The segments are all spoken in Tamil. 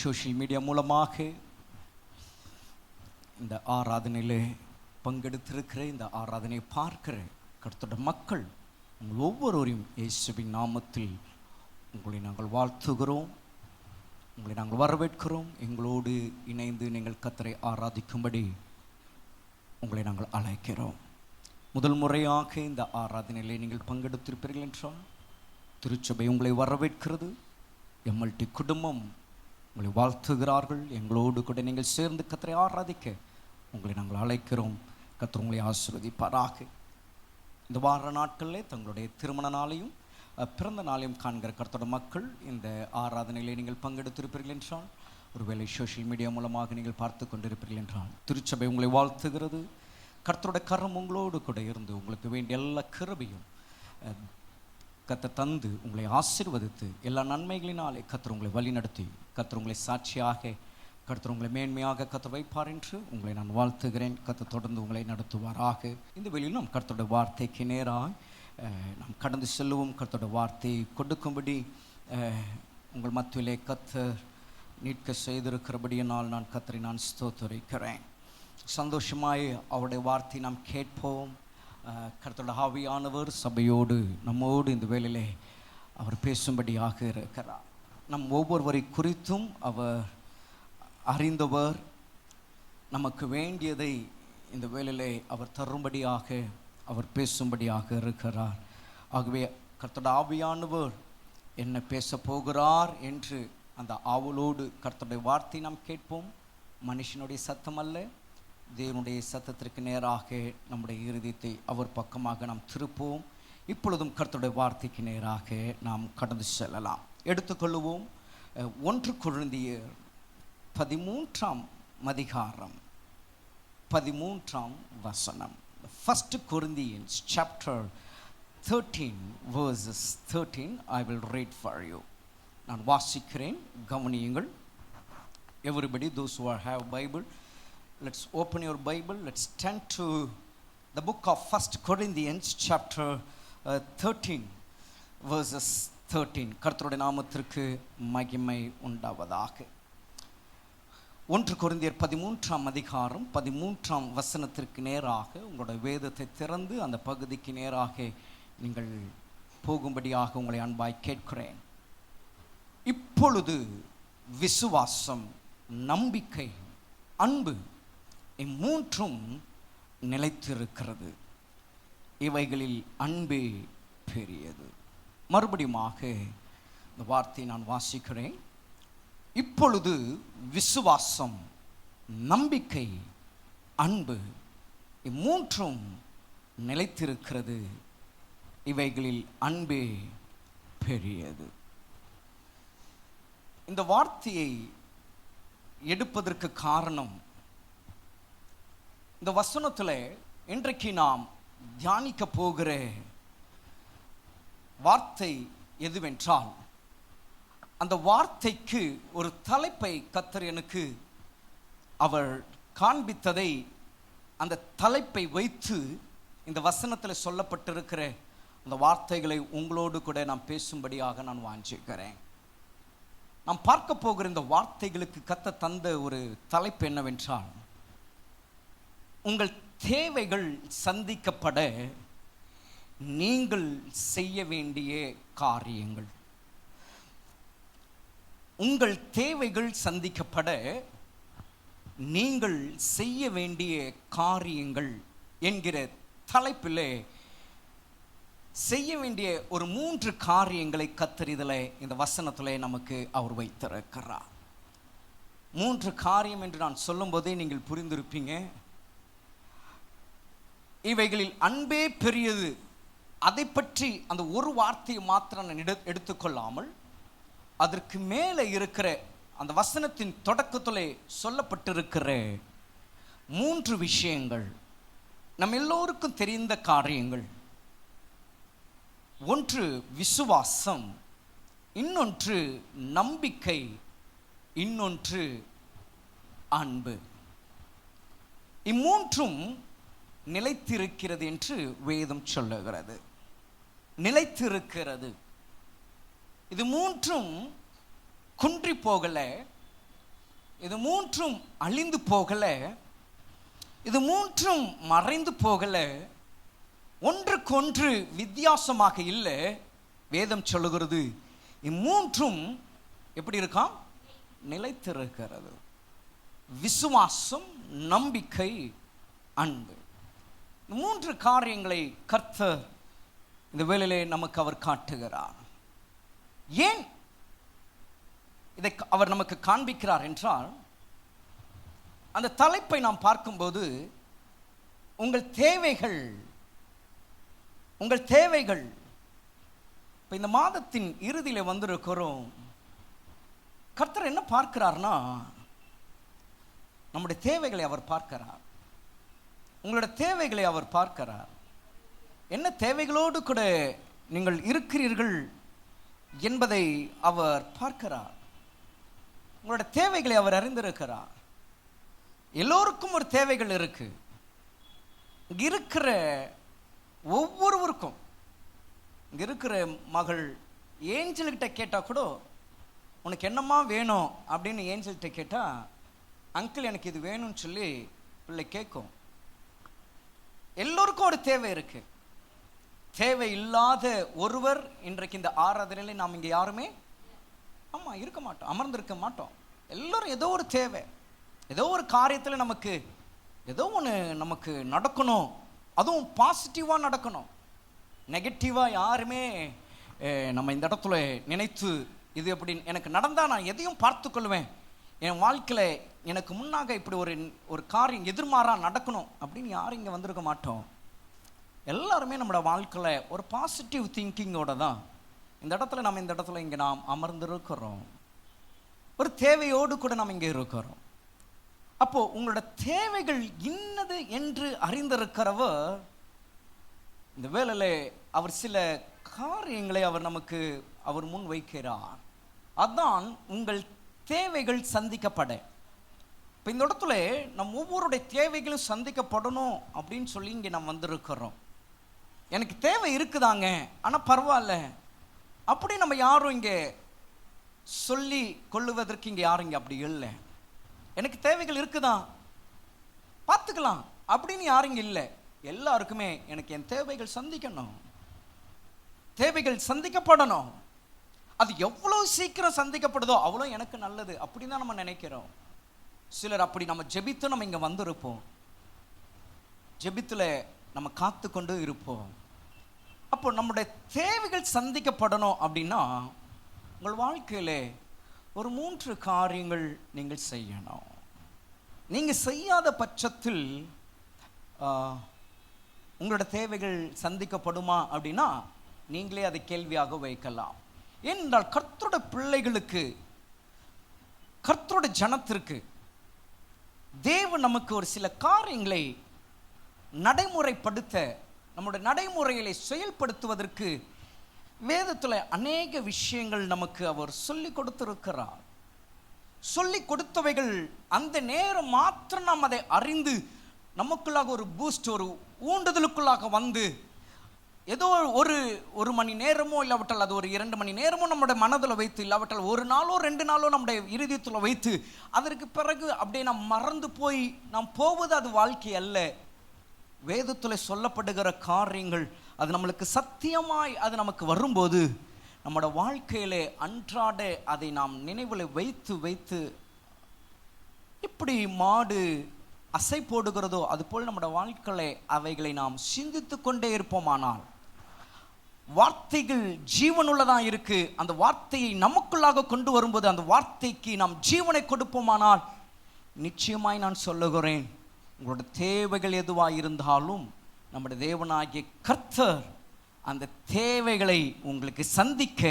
சோஷியல் மீடியா மூலமாக இந்த ஆராதனையில் பங்கெடுத்திருக்கிற, இந்த ஆராதனையை பார்க்கிற கர்த்தருடைய மக்கள் உங்கள் ஒவ்வொருவரையும் இயேசுவின் நாமத்தில் உங்களை நாங்கள் வாழ்த்துகிறோம், உங்களை நாங்கள் வரவேற்கிறோம். எங்களோடு இணைந்து நீங்கள் கர்த்தரை ஆராதிக்கும்படி உங்களை நாங்கள் அழைக்கிறோம். முதல் முறையாக இந்த ஆராதனையிலே நீங்கள் பங்கெடுத்திருப்பீர்கள் என்றால் திருச்சபை உங்களை வரவேற்கிறது. எம்எல்டி குடும்பம் உங்களை வாழ்த்துகிறார்கள். எங்களோடு கூட நீங்கள் சேர்ந்து கர்த்தரை ஆராதிக்க உங்களை நாங்கள் அழைக்கிறோம். கர்த்தர் உங்களை ஆசீர்வதிப்பாராக. இந்த வார நாட்களில் தங்களுடைய திருமண நாளையும் பிறந்த நாளையும் காண்கிற கர்த்தருடைய மக்கள் இந்த ஆராதனையிலே நீங்கள் பங்கெடுத்திருப்பீர்கள் என்றால், ஒருவேளை சோஷியல் மீடியா மூலமாக நீங்கள் பார்த்து கொண்டிருப்பீர்கள் என்றால், திருச்சபை உங்களை வாழ்த்துகிறது. கர்த்தருடைய கரம் உங்களோடு கூட இருந்து உங்களுக்கு வேண்டிய எல்லா கிருபையும் கர்த்தர் தந்து உங்களை ஆசீர்வதித்து எல்லா நன்மைகளினாலே கர்த்தர் உங்களை வழிநடத்தி கர்த்தர் உங்களை சாட்சியாக கர்த்தர் உங்களை மேன்மையாக கர்த்தர் வைப்பார் என்று உங்களை நான் வாழ்த்துகிறேன். கர்த்தர் தொடர்ந்து உங்களை நடத்துவாராக. இந்த வெளியில் நாம் கர்த்தருடைய வார்த்தைக்கு நேராக நாம் கடந்து செல்லுவோம். கர்த்தருடைய வார்த்தையை கொடுக்கும்படி உங்கள் மத்தியிலே கர்த்தர் நீட்க செய்திருக்கிறபடியினால் நான் கர்த்தரை நான் ஸ்தோத்திரிக்கிறேன். சந்தோஷமாய் அவருடைய வார்த்தை நாம் கேட்போம். கர்த்தருடைய ஆவியானவர் சபையோடு நம்மோடு இந்த வேளையிலே அவர் பேசும்படியாக இருக்கிறார். நம் ஒவ்வொருவரை குறித்தும் அவர் அறிந்தவர். நமக்கு வேண்டியதை இந்த வேளையிலே அவர் தரும்படியாக அவர் பேசும்படியாக இருக்கிறார். ஆகவே கர்த்தருடைய ஆவியானவர் என்ன பேச போகிறார் என்று அந்த ஆவலோடு கர்த்தருடைய வார்த்தை நாம் கேட்போம். மனுஷனுடைய சத்தம் அல்ல, தேவனுடைய சத்தத்திற்கு நேராக நம்முடைய இருதயத்தை அவர் பக்கமாக நாம் திருப்புவோம். இப்பொழுதும் கர்த்தருடைய வார்த்தைக்கு நேராக நாம் கடந்து செல்லலாம். எடுத்துக்கொள்ளுவோம் 1 கொரிந்தியர் 13ஆம் அதிகாரம் 13ஆம் வசனம். 1 Corinthians chapter 13 verses 13. I will read for you. நான் வாசிக்கிறேன், கவனியுங்கள். Everybody, those who have Bible, let's open your Bible. Let's turn to the book of 1 Corinthians chapter 13 verses 13. கர்த்தருடைய நாமத்திற்கு மகிமை உண்டாவதாக. 1 கொரிந்தியர் 13ஆம் அதிகாரம் 13ஆம் வசனத்திற்கு நேராக உங்களுடைய வேதத்தை திறந்து அந்த பகுதிக்கு நேராக நீங்கள் போகும்படியாக உங்களை அன்பாய் கேட்கிறேன். இப்பொழுது விசுவாசம், நம்பிக்கை, அன்பு இம்மூன்றும் நிலைத்திருக்கிறது. இவைகளில் அன்பே பெரியது. மறுபடியுமாக இந்த வார்த்தையை நான் வாசிக்கிறேன். இப்பொழுது விசுவாசம், நம்பிக்கை, அன்பு இம்மூன்றும் நிலைத்திருக்கிறது. இவைகளில் அன்பே பெரியது. இந்த வார்த்தையை எடுப்பதற்கு காரணம், இந்த வசனத்தில் இன்றைக்கு நாம் தியானிக்க போகிற வார்த்தை எதுவென்றால், அந்த வார்த்தைக்கு ஒரு தலைப்பை கர்த்தர் எனக்கு அவர் காண்பித்ததை அந்த தலைப்பை வைத்து இந்த வசனத்தில் சொல்லப்பட்டிருக்கிற அந்த வார்த்தைகளை உங்களோடு கூட நான் பேசும்படியாக நான் வாஞ்சிக்கிறேன். நாம் பார்க்க போகிற இந்த வார்த்தைகளுக்கு கர்த்தர் தந்த ஒரு தலைப்பு என்னவென்றால், உங்கள் தேவைகள் சந்திக்கப்பட நீங்கள் செய்ய வேண்டிய காரியங்கள். உங்கள் தேவைகள் சந்திக்கப்பட நீங்கள் செய்ய வேண்டிய காரியங்கள் என்கிற தலைப்பிலே செய்ய வேண்டிய ஒரு 3 காரியங்களை கர்த்தர் இதில் இந்த வசனத்திலே நமக்கு அவர் வைத்திருக்கிறார். 3 காரியம் என்று நான் சொல்லும்போதே நீங்கள் புரிந்திருப்பீங்க. இவைகளில் அன்பே பெரியது. அதை பற்றி அந்த ஒரு வார்த்தையை மாத்திரம் நான் எடுத்துக்கொள்ளாமல், அதற்கு மேலே இருக்கிற அந்த வசனத்தின் தொடக்கத்திலே சொல்லப்பட்டிருக்கிற 3 விஷயங்கள் நம் எல்லோருக்கும் தெரிந்த காரியங்கள். ஒன்று விசுவாசம், இன்னொன்று நம்பிக்கை, இன்னொன்று அன்பு. இம்மூன்றும் நிலைத்திருக்கிறது என்று வேதம் சொல்லுகிறது. நிலைத்திருக்கிறது. இது மூன்றும் குன்றி போகல, இது மூன்றும் அழிந்து போகல, இது மூன்றும் மறைந்து போகல, ஒன்றுக்கொன்று வித்தியாசமாக இல்லை. வேதம் சொல்லுகிறது இம்மூன்றும் எப்படி இருக்காம்? நிலைத்திருக்கிறது. விசுவாசம், நம்பிக்கை, அன்பு. மூன்று காரியங்களை கர்த்தர் இந்த வேளையிலே நமக்கு அவர் காட்டுகிறார். ஏன் இதை அவர் நமக்கு காண்பிக்கிறார் என்றால், அந்த தலைப்பை நாம் பார்க்கும்போது உங்கள் தேவைகள் இப்போ இந்த மாதத்தின் இறுதியில் வந்திருக்கிறோம். கர்த்தர் என்ன பார்க்கிறார்னா, நம்முடைய தேவைகளை அவர் பார்க்கிறார். உங்களோட தேவைகளை அவர் பார்க்கிறார். என்ன தேவைகளோடு கூட நீங்கள் இருக்கிறீர்கள் என்பதை அவர் பார்க்கிறார். உங்களோட தேவைகளை அவர் அறிந்திருக்கிறார். எல்லோருக்கும் ஒரு தேவைகள் இருக்கு. இங்க இருக்கிற ஒவ்வொருவருக்கும், இங்க இருக்கிற மகள் ஏஞ்சல்கிட்ட கேட்டா கூட, உனக்கு என்னம்மா வேணும் அப்படின்னு ஏஞ்சல்கிட்ட கேட்டா, அங்கிள் எனக்கு இது வேணும்னு சொல்லி பிள்ளை கேட்கும். எல்லோருக்கும் ஒரு தேவை இருக்கு. தேவை இல்லாத ஒருவர் இன்றைக்கு இந்த ஆராதனையில் நாம் இங்கே யாருமே இருக்க மாட்டோம், அமர்ந்திருக்க மாட்டோம். எல்லோரும் ஏதோ ஒரு தேவை, ஏதோ ஒரு காரியத்தில் நமக்கு ஏதோ ஒன்று நமக்கு நடக்கணும். அதுவும் பாசிட்டிவாக நடக்கணும். நெகட்டிவாக யாருமே நம்ம இந்த இடத்துல நினைத்து இது எப்படி எனக்கு நடந்தால் நான் எதையும் பார்த்து கொள்வேன், என் வாழ்க்கையில் எனக்கு முன்னாக இப்படி ஒரு காரியம் எதிர்மாறாக நடக்கணும் அப்படின்னு யாரும் இங்கே வந்திருக்க மாட்டோம். எல்லாருமே நம்மளோட வாழ்க்கையில் ஒரு பாசிட்டிவ் திங்கிங்கோட தான் இந்த இடத்துல இங்கே நாம் அமர்ந்திருக்கிறோம். ஒரு தேவையோடு கூட நாம் இங்கே இருக்கிறோம். அப்போ உங்களோட தேவைகள் இன்னது என்று அறிந்திருக்கிறவர் இந்த வேளையில அவர் சில காரியங்களை அவர் முன் வைக்கிறார். அதான் உங்கள் தேவைகள் சந்திக்கப்பட. இப்போ இந்த இடத்துல நம் ஒவ்வொருடைய தேவைகளும் சந்திக்கப்படணும் அப்படின்னு சொல்லி இங்கே நாம் வந்திருக்கிறோம். எனக்கு தேவை இருக்குதாங்க, ஆனால் பரவாயில்ல அப்படி நம்ம யாரும் இங்கே சொல்லி கொள்ளுவதற்கு இங்கே யாரும் இங்கே அப்படி இல்லை. எனக்கு தேவைகள் இருக்குதான், பார்த்துக்கலாம் அப்படின்னு யாரும் இங்கே இல்லை. எல்லாருக்குமே எனக்கு என் தேவைகள் சந்திக்கணும், தேவைகள் சந்திக்கப்படணும். அது எவ்வளோ சீக்கிரம் சந்திக்கப்படுதோ அவ்வளோ எனக்கு நல்லது அப்படின்னு தான் நம்ம நினைக்கிறோம். சிலர் அப்படி நம்ம ஜெபித்து நம்ம இங்கே வந்திருப்போம், ஜெபித்தில் நம்ம காத்து கொண்டு இருப்போம். அப்போ நம்முடைய தேவைகள் சந்திக்கப்படணும் அப்படின்னா உங்கள் வாழ்க்கையில் ஒரு 3 காரியங்கள் நீங்கள் செய்யணும். நீங்கள் செய்யாத பட்சத்தில் உங்களோட தேவைகள் சந்திக்கப்படுமா அப்படின்னா நீங்களே அதை கேள்வியாக வைக்கலாம். ஏனென்றால் கர்த்தரோட பிள்ளைகளுக்கு, கர்த்தரோட ஜனத்திற்கு தேவன் நமக்கு ஒரு சில காரியங்களை நடைமுறைப்படுத்த, நம்முடைய நடைமுறைகளை செயல்படுத்துவதற்கு வேதத்தில் அநேக விஷயங்கள் நமக்கு அவர் சொல்லி கொடுத்திருக்கிறார். சொல்லி கொடுத்தவைகள் அந்த நேரம் மாத்திரம் நாம் அதை அறிந்து நமக்குள்ளாக ஒரு பூஸ்ட், ஒரு ஊண்டுதலுக்குள்ளாக வந்து ஏதோ ஒரு மணி நேரமோ இல்லாவிட்டால் அது ஒரு 2 மணி நேரமோ நம்முடைய மனதில் வைத்து, இல்லாவிட்டால் 1 நாளோ 2 நாளோ நம்முடைய இருதயத்தில் வைத்து அதற்கு பிறகு அப்படியே நாம் மறந்து போய் நாம் போவது அது வாழ்க்கை அல்ல. வேதத்தில் சொல்லப்படுகிற காரியங்கள் அது நம்மளுக்கு சத்தியமாய் அது நமக்கு வரும்போது நம்மளோட வாழ்க்கையிலே அன்றாட அதை நாம் நினைவில் வைத்து வைத்து இப்படி மாடு அசை போடுகிறதோ அதுபோல் நம்மளோட வாழ்க்கையிலே அவைகளை நாம் சிந்தித்து கொண்டே இருப்போமானால், வார்த்தைகள் ஜீவனுள்ளதாக இருக்கு, அந்த வார்த்தையை நமக்குள்ளாக கொண்டு வரும்போது அந்த வார்த்தைக்கு நாம் ஜீவனை கொடுப்போமானால் நிச்சயமாய் நான் சொல்லுகிறேன், உங்களோட தேவைகள் எதுவாக இருந்தாலும் நம்முடைய தேவனாகிய கர்த்தர் அந்த தேவைகளை உங்களுக்கு சந்திக்க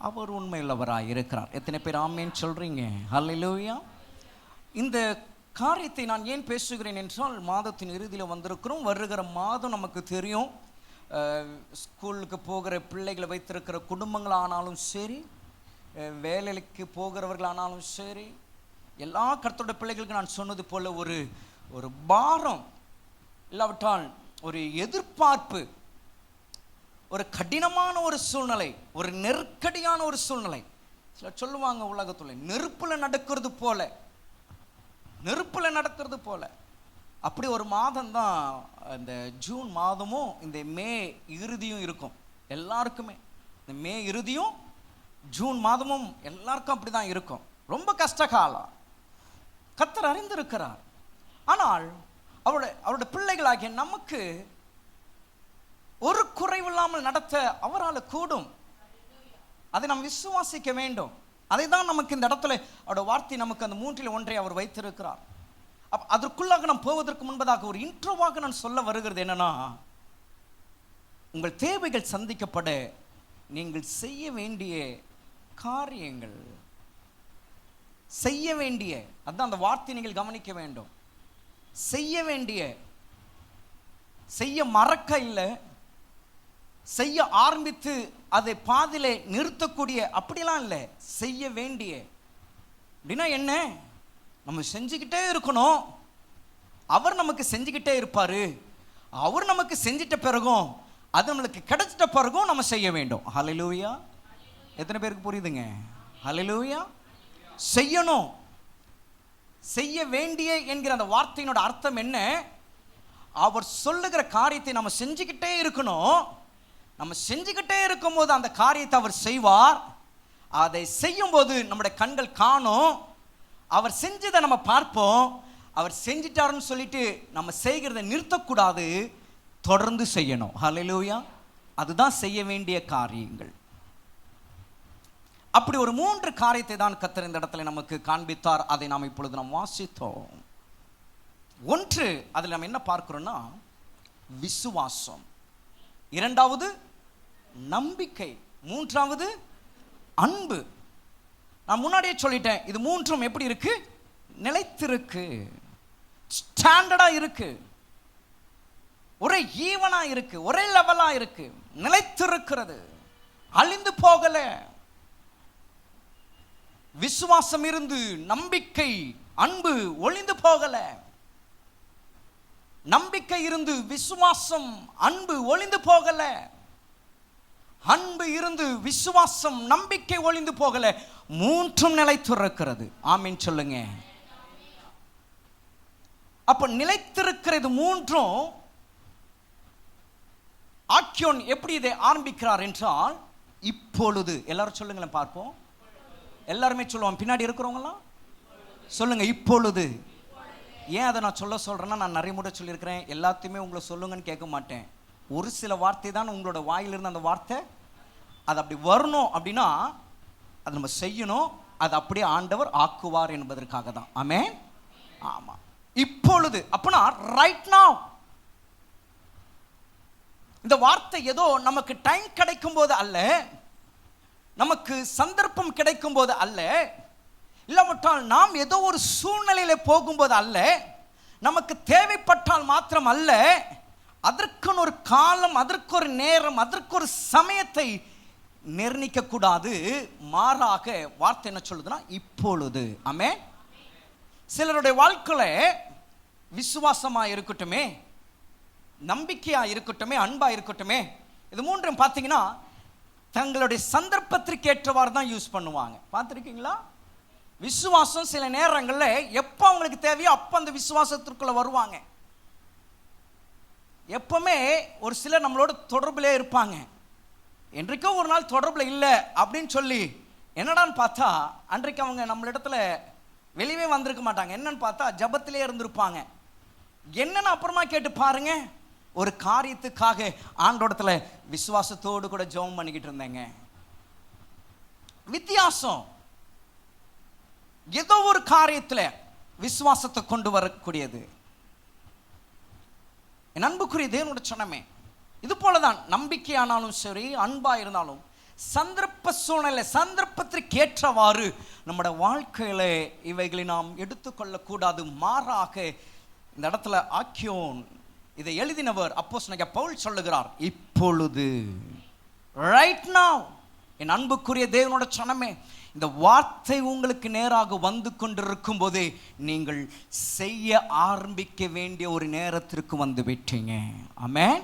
அவர் உண்மையுள்ளவராக இருக்கிறார். எத்தனை பேர் ஆமேன்னு சொல்றீங்க? ஹல்லேலூயா. இந்த காரியத்தை நான் ஏன் பேசுகிறேன் என்றால், மாதத்தின் இறுதியில் வந்திருக்கிறோம். வருகிற மாதம் நமக்கு தெரியும், ஸ்கூலுக்கு போகிற பிள்ளைகளை வைத்திருக்கிற குடும்பங்களானாலும் சரி, வேலைக்கு போகிறவர்களானாலும் சரி, எல்லா கர்த்தருடைய பிள்ளைகளுக்கு நான் சொன்னது போல ஒரு பாரம், இல்லாவிட்டால் ஒரு எதிர்பார்ப்பு, ஒரு கடினமான ஒரு சூழ்நிலை, ஒரு நெருக்கடியான ஒரு சூழ்நிலை. சில சொல்லுவாங்க உலகத்துல நெருப்புல நடக்கிறது போல நெருப்புல நடக்கிறது போல. அப்படி ஒரு மாதம் தான் இந்த ஜூன் மாதமும் இந்த மே இறுதியும் இருக்கும் எல்லாருக்குமே. இந்த மே இறுதியும் ஜூன் மாதமும் எல்லாருக்கும் அப்படிதான் இருக்கும். ரொம்ப கஷ்ட காலம். கர்த்தர் அறிந்திருக்கிறார். ஆனால் அவருடைய பிள்ளைகளாகிய நமக்கு ஒரு குறைவில்லாமல் நடத்த அவரால் கூடும். அதை நாம் விசுவாசிக்க வேண்டும். அதை தான் நமக்கு இந்த இடத்துல அவருடைய வார்த்தை நமக்கு அந்த 3-1 அவர் வைத்திருக்கிறார். அதற்குள்ளாக நாம் போவதற்கு முன்பதாக ஒரு இன்ட்ரோவாக நான் சொல்ல வருகிறது என்னன்னா, உங்கள் தேவைகள் சந்திக்கப்பட நீங்கள் செய்ய வேண்டிய காரியங்கள், செய்ய வேண்டிய, அதான் அந்த வார்த்தை நீங்கள் கவனிக்க வேண்டும். செய்ய வேண்டிய, செய்ய மறக்க இல்லை, செய்ய ஆரம்பித்து அதை பாதியிலே நிறுத்தக்கூடிய அப்படிலாம் இல்லை. செய்ய வேண்டிய அப்படின்னா என்ன? நம்ம செஞ்சுக்கிட்டே இருக்கணும். அவர் நமக்கு செஞ்சுக்கிட்டே இருப்பாரு. அவர் நமக்கு செஞ்சிட்ட பிறகும் அது நம்மளுக்கு கிடைச்சிட்ட பிறகும் நம்ம செய்ய வேண்டும். ஹல்லேலூயா. எத்தனை பேருக்கு புரியுதுங்க? ஹல்லேலூயா. செய்யணும். செய்ய வேண்டிய என்கிற அந்த வார்த்தையினோட அர்த்தம் என்ன? அவர் சொல்லுகிற காரியத்தை நம்ம செஞ்சுக்கிட்டே இருக்கணும். நம்ம செஞ்சுக்கிட்டே இருக்கும்போது அந்த காரியத்தை அவர் செய்வார். அதை செய்யும் போது நம்முடைய கண்கள் காணும். அவர் செஞ்சதை நம்ம பார்ப்போம். அவர் செஞ்சிட்டாருன்னு சொல்லிட்டு நம்ம செய்கிறத நிறுத்தக்கூடாது, தொடர்ந்து செய்யணும். ஹல்லேலூயா. அதுதான் செய்ய வேண்டிய காரியங்கள். அப்படி ஒரு 3 காரியத்தை தான் கர்த்தர் இந்த இடத்துல நமக்கு காண்பித்தார். அதை நாம் இப்பொழுது நாம் வாசித்தோம். 1, அதில் நம்ம என்ன பார்க்கிறோம்னா விசுவாசம், 2வது நம்பிக்கை, 3வது அன்பு. நான் முன்னாடியே சொல்லிட்டேன், இது 3ம் எப்படி இருக்கு? நிலைத்திருக்கு, ஸ்டாண்டர்டா இருக்கு, ஒரே ஈவனா இருக்கு, ஒரே லெவலா இருக்கு, நிலைத்திருக்கிறது, அழிந்து போகல. விசுவாசம் இருந்து நம்பிக்கை அன்பு ஒளிந்து போகல. நம்பிக்கை இருந்து விசுவாசம் அன்பு ஒளிந்து போகல. அன்பு இருந்து விசுவாசம் நம்பிக்கை ஒளிந்து போகல. 3ம் நிலைத்திருக்கிறது. ஆமீன் சொல்லுங்க. அப்ப நிலைத்திருக்கிறது 3ம். ஆக்கியோன் எப்படி இதை ஆரம்பிக்கிறார் என்றால், இப்பொழுது. எல்லாரும் சொல்லுங்களேன் பார்ப்போம். எல்லாருமே சொல்லுவாங்க. பின்னாடி இருக்கிறவங்களாம் சொல்லுங்க, இப்பொழுது. ஏன் அதை நான் சொல்றேன்னா, நான் நிறைய முறை சொல்லியிருக்கிறேன், எல்லாத்தையுமே உங்களை சொல்லுங்கன்னு கேட்க மாட்டேன். ஒரு சில வார்த்தை தான் உங்களோட வாயிலிருந்து அந்த வார்த்தை அது அப்படி வரணும். அப்படின்னா அது நம்ம செய்யணும். அது அப்படியே ஆண்டவர் ஆக்குவார் என்பதற்காக தான். ஆமென். ஆமா. இப்பொழுது அப்பனா ரைட் நவ். இந்த வார்த்தை ஏதோ நமக்கு டைம் கிடைக்கும் போது அல்ல, நமக்கு சந்தர்ப்பம் கிடைக்கும் போது அல்ல, இல்லாவிட்டால் நாம் ஏதோ ஒரு சூழ்நிலையில போகும்போது அல்ல, நமக்கு தேவைப்பட்டால் மாத்திரம் அல்ல. அதற்குன்னு ஒரு காலம், அதற்கு ஒரு நேரம், அதற்கு ஒரு சமயத்தை நிர்ணயிக்க கூடாது. மாறாக வார்த்தை என்ன சொல்லுதுன்னா இப்பொழுது. ஆமென். சிலருடைய வாழ்க்கையில விசுவாசமா இருக்கட்டுமே, நம்பிக்கையா இருக்கட்டுமே, அன்பா இருக்கட்டுமே, இது 3ம் பார்த்தீங்கன்னா தங்களுடைய சந்தர்ப்பத்திற்கு ஏற்றவாறு தான் யூஸ் பண்ணுவாங்க. பார்த்துருக்கீங்களா? விசுவாசம் சில நேரங்களில் எப்போ அவங்களுக்கு தேவையோ அப்போ அந்த விசுவாசத்திற்குள்ள வருவாங்க. எப்பவுமே ஒரு சிலர் நம்மளோட தொடர்பிலே இருப்பாங்க. என்றைக்கோ ஒரு நாள் தொடர்பில் இல்லை அப்படின்னு சொல்லி என்னடான்னு பார்த்தா அன்றைக்கு அவங்க நம்மளிடத்துல வெளியே வந்திருக்க மாட்டாங்க. என்னன்னு பார்த்தா ஜபத்திலே இருந்திருப்பாங்க. என்னன்னு அப்புறமா கேட்டு பாருங்க, ஒரு காரியத்துக்காக ஆண்டோடத்துல விசுவாசத்தோடு கூட ஜெபம் பண்ணிக்கிட்டு இருந்தேங்க. வித்தியாசம். ஏதோ ஒரு காரியத்துல விசுவாசத்தை கொண்டு வரக்கூடியது. என் அன்புக்குரிய தேவனோட சொன்னமே, இது போலதான் நம்பிக்கையானாலும் சரி, அன்பா இருந்தாலும் சந்தர்ப்ப சூழ்நிலை, சந்தர்ப்பத்திற்கு ஏற்றவாறு நம்முடைய வாழ்க்கையில இவைகளை நாம் எடுத்துக்கொள்ள கூடாது. மாறாக இந்த இடத்துல ஆக்கியோன் இதை எழுதினவர் அப்போஸ்தலனாகிய பவுல் சொல்லுகிறார், இப்பொழுது, ரைட் நவ். என் அன்புக்குரிய தேவனோட சொன்னமே, இந்த வார்த்தை உங்களுக்கு நேராக வந்து கொண்டிருக்கும் போதே நீங்கள் செய்ய ஆரம்பிக்க வேண்டிய ஒரு நேரத்திற்கு வந்து விட்டீங்க. ஆமென்.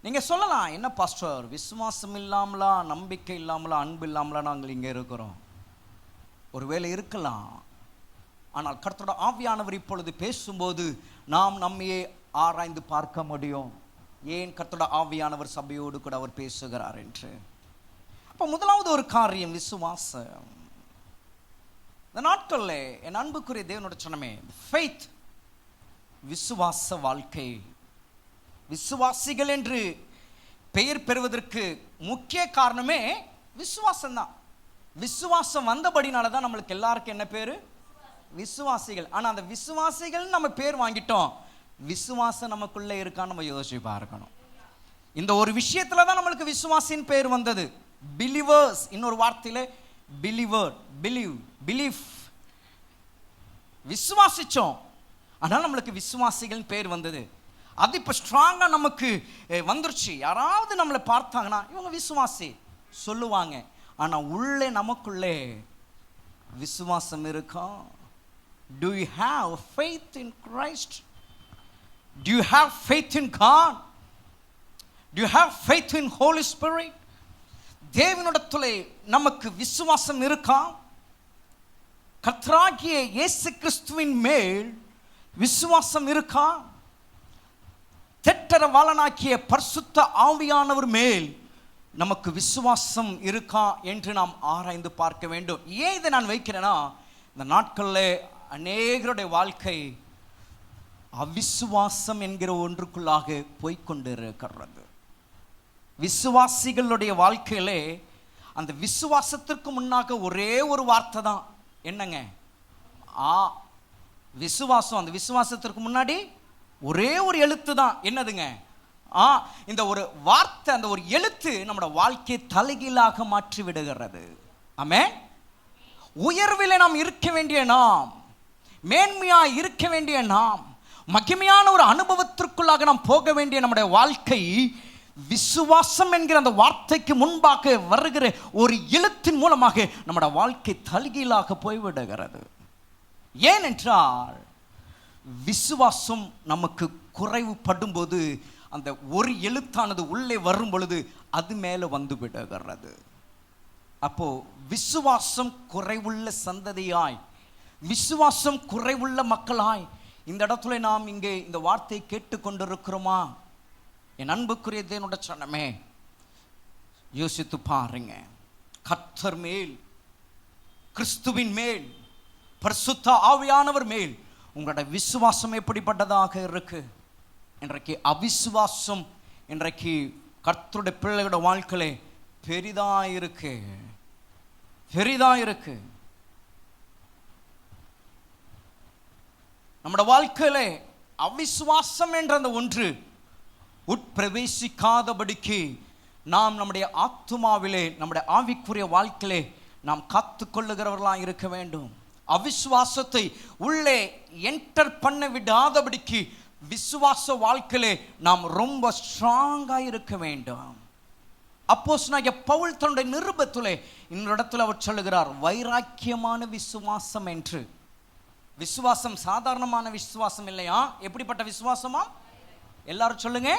நீங்க சொல்லலாம், என்ன பாஸ்டர் விசுவாசம் இல்லாமலா, நம்பிக்கை இல்லாமலா, அன்பு இல்லாமலா நாங்கள் இங்கே இருக்கிறோம்? ஒருவேளை இருக்கலாம். ஆனால் கர்த்தரோட ஆவியானவர் இப்பொழுது பேசும்போது நாம் நம்மையே ஆராய்ந்து பார்க்க முடியும். ஏன் கர்த்தரோட ஆவியானவர் சபையோடு கூட அவர் பேசுகிறார் என்று. அப்போ முதலாவது ஒரு காரியம் விசுவாசம். இந்த நாட்களில் என் அன்புக்குரிய தேவனோட சொன்னமே ஃபெய்த், விசுவாச வாழ்க்கை. விசுவாசிகள் என்று பெயர் பெறுவதற்கு முக்கிய காரணமே விசுவாசம் தான். விசுவாசம் வந்தபடினால தான் நம்மளுக்கு எல்லாருக்கும் என்ன பேரு? விசுவாசிகள். ஆனால் அந்த விசுவாசிகள் நம்ம பேர் வாங்கிட்டோம், விசுவாசம் நமக்குள்ளே இருக்கான்னு நம்ம யோசிச்சு பார்க்கணும். இந்த ஒரு விஷயத்துல தான் நம்மளுக்கு விசுவாசின் பேர் வந்தது. பிலீவர்ஸ், இன்னொரு வார்த்தையில பிலீவர், பிலீஃப், விசுவாசிச்சோம், ஆனால் நம்மளுக்கு விசுவாசிகள் பேர் வந்தது. அது இப்போ ஸ்ட்ராங்காக நமக்கு வந்துருச்சு. யாராவது நம்மளை பார்த்தாங்கன்னா இவங்க விசுவாசி சொல்லுவாங்க. ஆனால் உள்ளே நமக்குள்ளே விசுவாசம் இருக்கா? Do you have faith in Christ? Do you have faith in God? Do you have faith in Holy Spirit? தேவனிடத்திலே நமக்கு விசுவாசம் இருக்கா? கர்த்தராகிய இயேசு கிறிஸ்துவின் மேல் விசுவாசம் இருக்கா? தெற்றரவாளனாகிய பரிசுத்த ஆவியானவர் மேல் நமக்கு விசுவாசம் இருக்கா என்று நாம் ஆராய்ந்து பார்க்க வேண்டும். ஏன் இதை நான் வைக்கிறேன்னா, இந்த நாட்களில் அநேகருடைய வாழ்க்கை அவிசுவாசம் என்கிற ஒன்றுக்குள்ளாக போய்கொண்டிருக்கிறது. விசுவாசிகளுடைய வாழ்க்கையிலே அந்த விசுவாசத்திற்கு முன்னாக ஒரே ஒரு வார்த்தை தான். என்னங்க? விசுவாசம். அந்த விசுவாசத்திற்கு முன்னாடி ஒரே ஒரு எழுத்து தான். என்னதுங்க? இந்த ஒரு வார்த்தை, அந்த ஒரு எழுத்து நம்முடைய வாழ்க்கையை தலைகீழாக மாற்றி விடுகிறது. ஆமென். உயர்விலே நாம் இருக்க வேண்டிய நாம், மேன்மையா இருக்க வேண்டிய நாம், மகிமையான ஒரு அனுபவத்திற்குள்ளாக நாம் போக வேண்டிய நம்முடைய வாழ்க்கை விசுவாசம் என்கிற அந்த வார்த்தைக்கு முன்பாக வருகிற ஒரு எழுத்தின் மூலமாக நம்முடைய வாழ்க்கை தலைகீழாக போய்விடுகிறது. ஏனென்றால் விசுவாசம் நமக்கு குறைவுபடும் போது அந்த ஒரு எழுத்தானது உள்ளே வரும் பொழுது அது மேலே வந்து விடுகிறது. அப்போ விசுவாசம் குறைவுள்ள சந்ததியாய், விசுவாசம் குறைவுள்ள மக்களாய் இந்த இடத்துல நாம் இங்கே இந்த வார்த்தையை கேட்டுக்கொண்டிருக்கிறோமா? என் அன்புக்குரிய தேவனோட சொன்னமே, யோசித்து பாருங்க. கர்த்தர் மேல், கிறிஸ்துவின் மேல், பரிசுத்த ஆவியானவர் மேல் உங்களோட விசுவாசம் எப்படிப்பட்டதாக இருக்கு? இன்றைக்கு அவிசுவாசம் இன்றைக்கு கர்த்தருடைய பிள்ளைகளோட வாழ்க்கையில பெரிதா இருக்கு. நம்முடைய வாழ்க்கையில அவிசுவாசம் என்ற அந்த ஒன்று உட்பிரவேசிக்காதபடிக்கு நாம் நம்முடைய ஆத்துமாவிலே, நம்முடைய ஆவிக்குரிய வாழ்க்கையிலே நாம் காத்து கொள்ளுகிறவர்களாக இருக்க வேண்டும். அவிசுவாசத்தை உள்ளே என்டர் பண்ண விடாதபடிக்கு விசுவாச வாழ்க்கையிலே நாம் ரொம்ப ஸ்ட்ராங்காக இருக்க வேண்டும். அப்போஸ்தலனாகிய பவுல் தன்னுடைய நிருபத்திலே இன்னொரு இடத்துல அவர் சொல்லுகிறார், வைராக்கியமான விசுவாசம் என்று. விசுவாசம் சாதாரணமான விசுவாசம் இல்லையா? எப்படிப்பட்ட விசுவாசமா? எல்லாரும் சொல்லுங்க.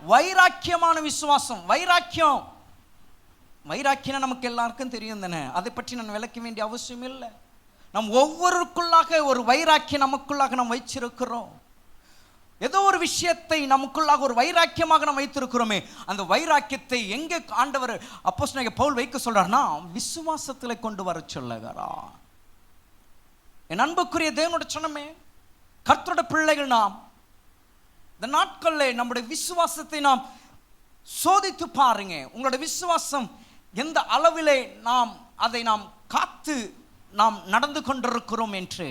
வைராக்கியமான விசுவாசம். வைராக்கியம் நமக்கு எல்லாருக்கும் தெரியும் தானே, அதை பற்றி நான் விளக்க வேண்டிய அவசியம் இல்லை. நம் ஒவ்வொருக்குள்ளாக ஒரு வைராக்கியம் நமக்குள்ளாக நாம் வைச்சிருக்கிறோம். ஏதோ ஒரு விஷயத்தை நமக்குள்ளாக ஒரு வைராக்கியமாக நாம் வைத்திருக்கிறோமே, அந்த வைராக்கியத்தை எங்கே ஆண்டவர் அப்போஸ்தலனாகிய பவுல் வைக்க சொல்றார்னா, விசுவாசத்தில் கொண்டு வர சொல்லுகிறார். என் அன்புக்குரிய தேவனோட சொன்னமே, கர்த்தரோட பிள்ளைகள் நாம் இந்த நாட்களில் நம்முடைய விசுவாசத்தை நாம் சோதித்து பாருங்க. உங்களோட விசுவாசம் எந்த அளவிலே அதை நாம் காத்து நாம் நடந்து கொண்டிருக்கிறோம் என்று.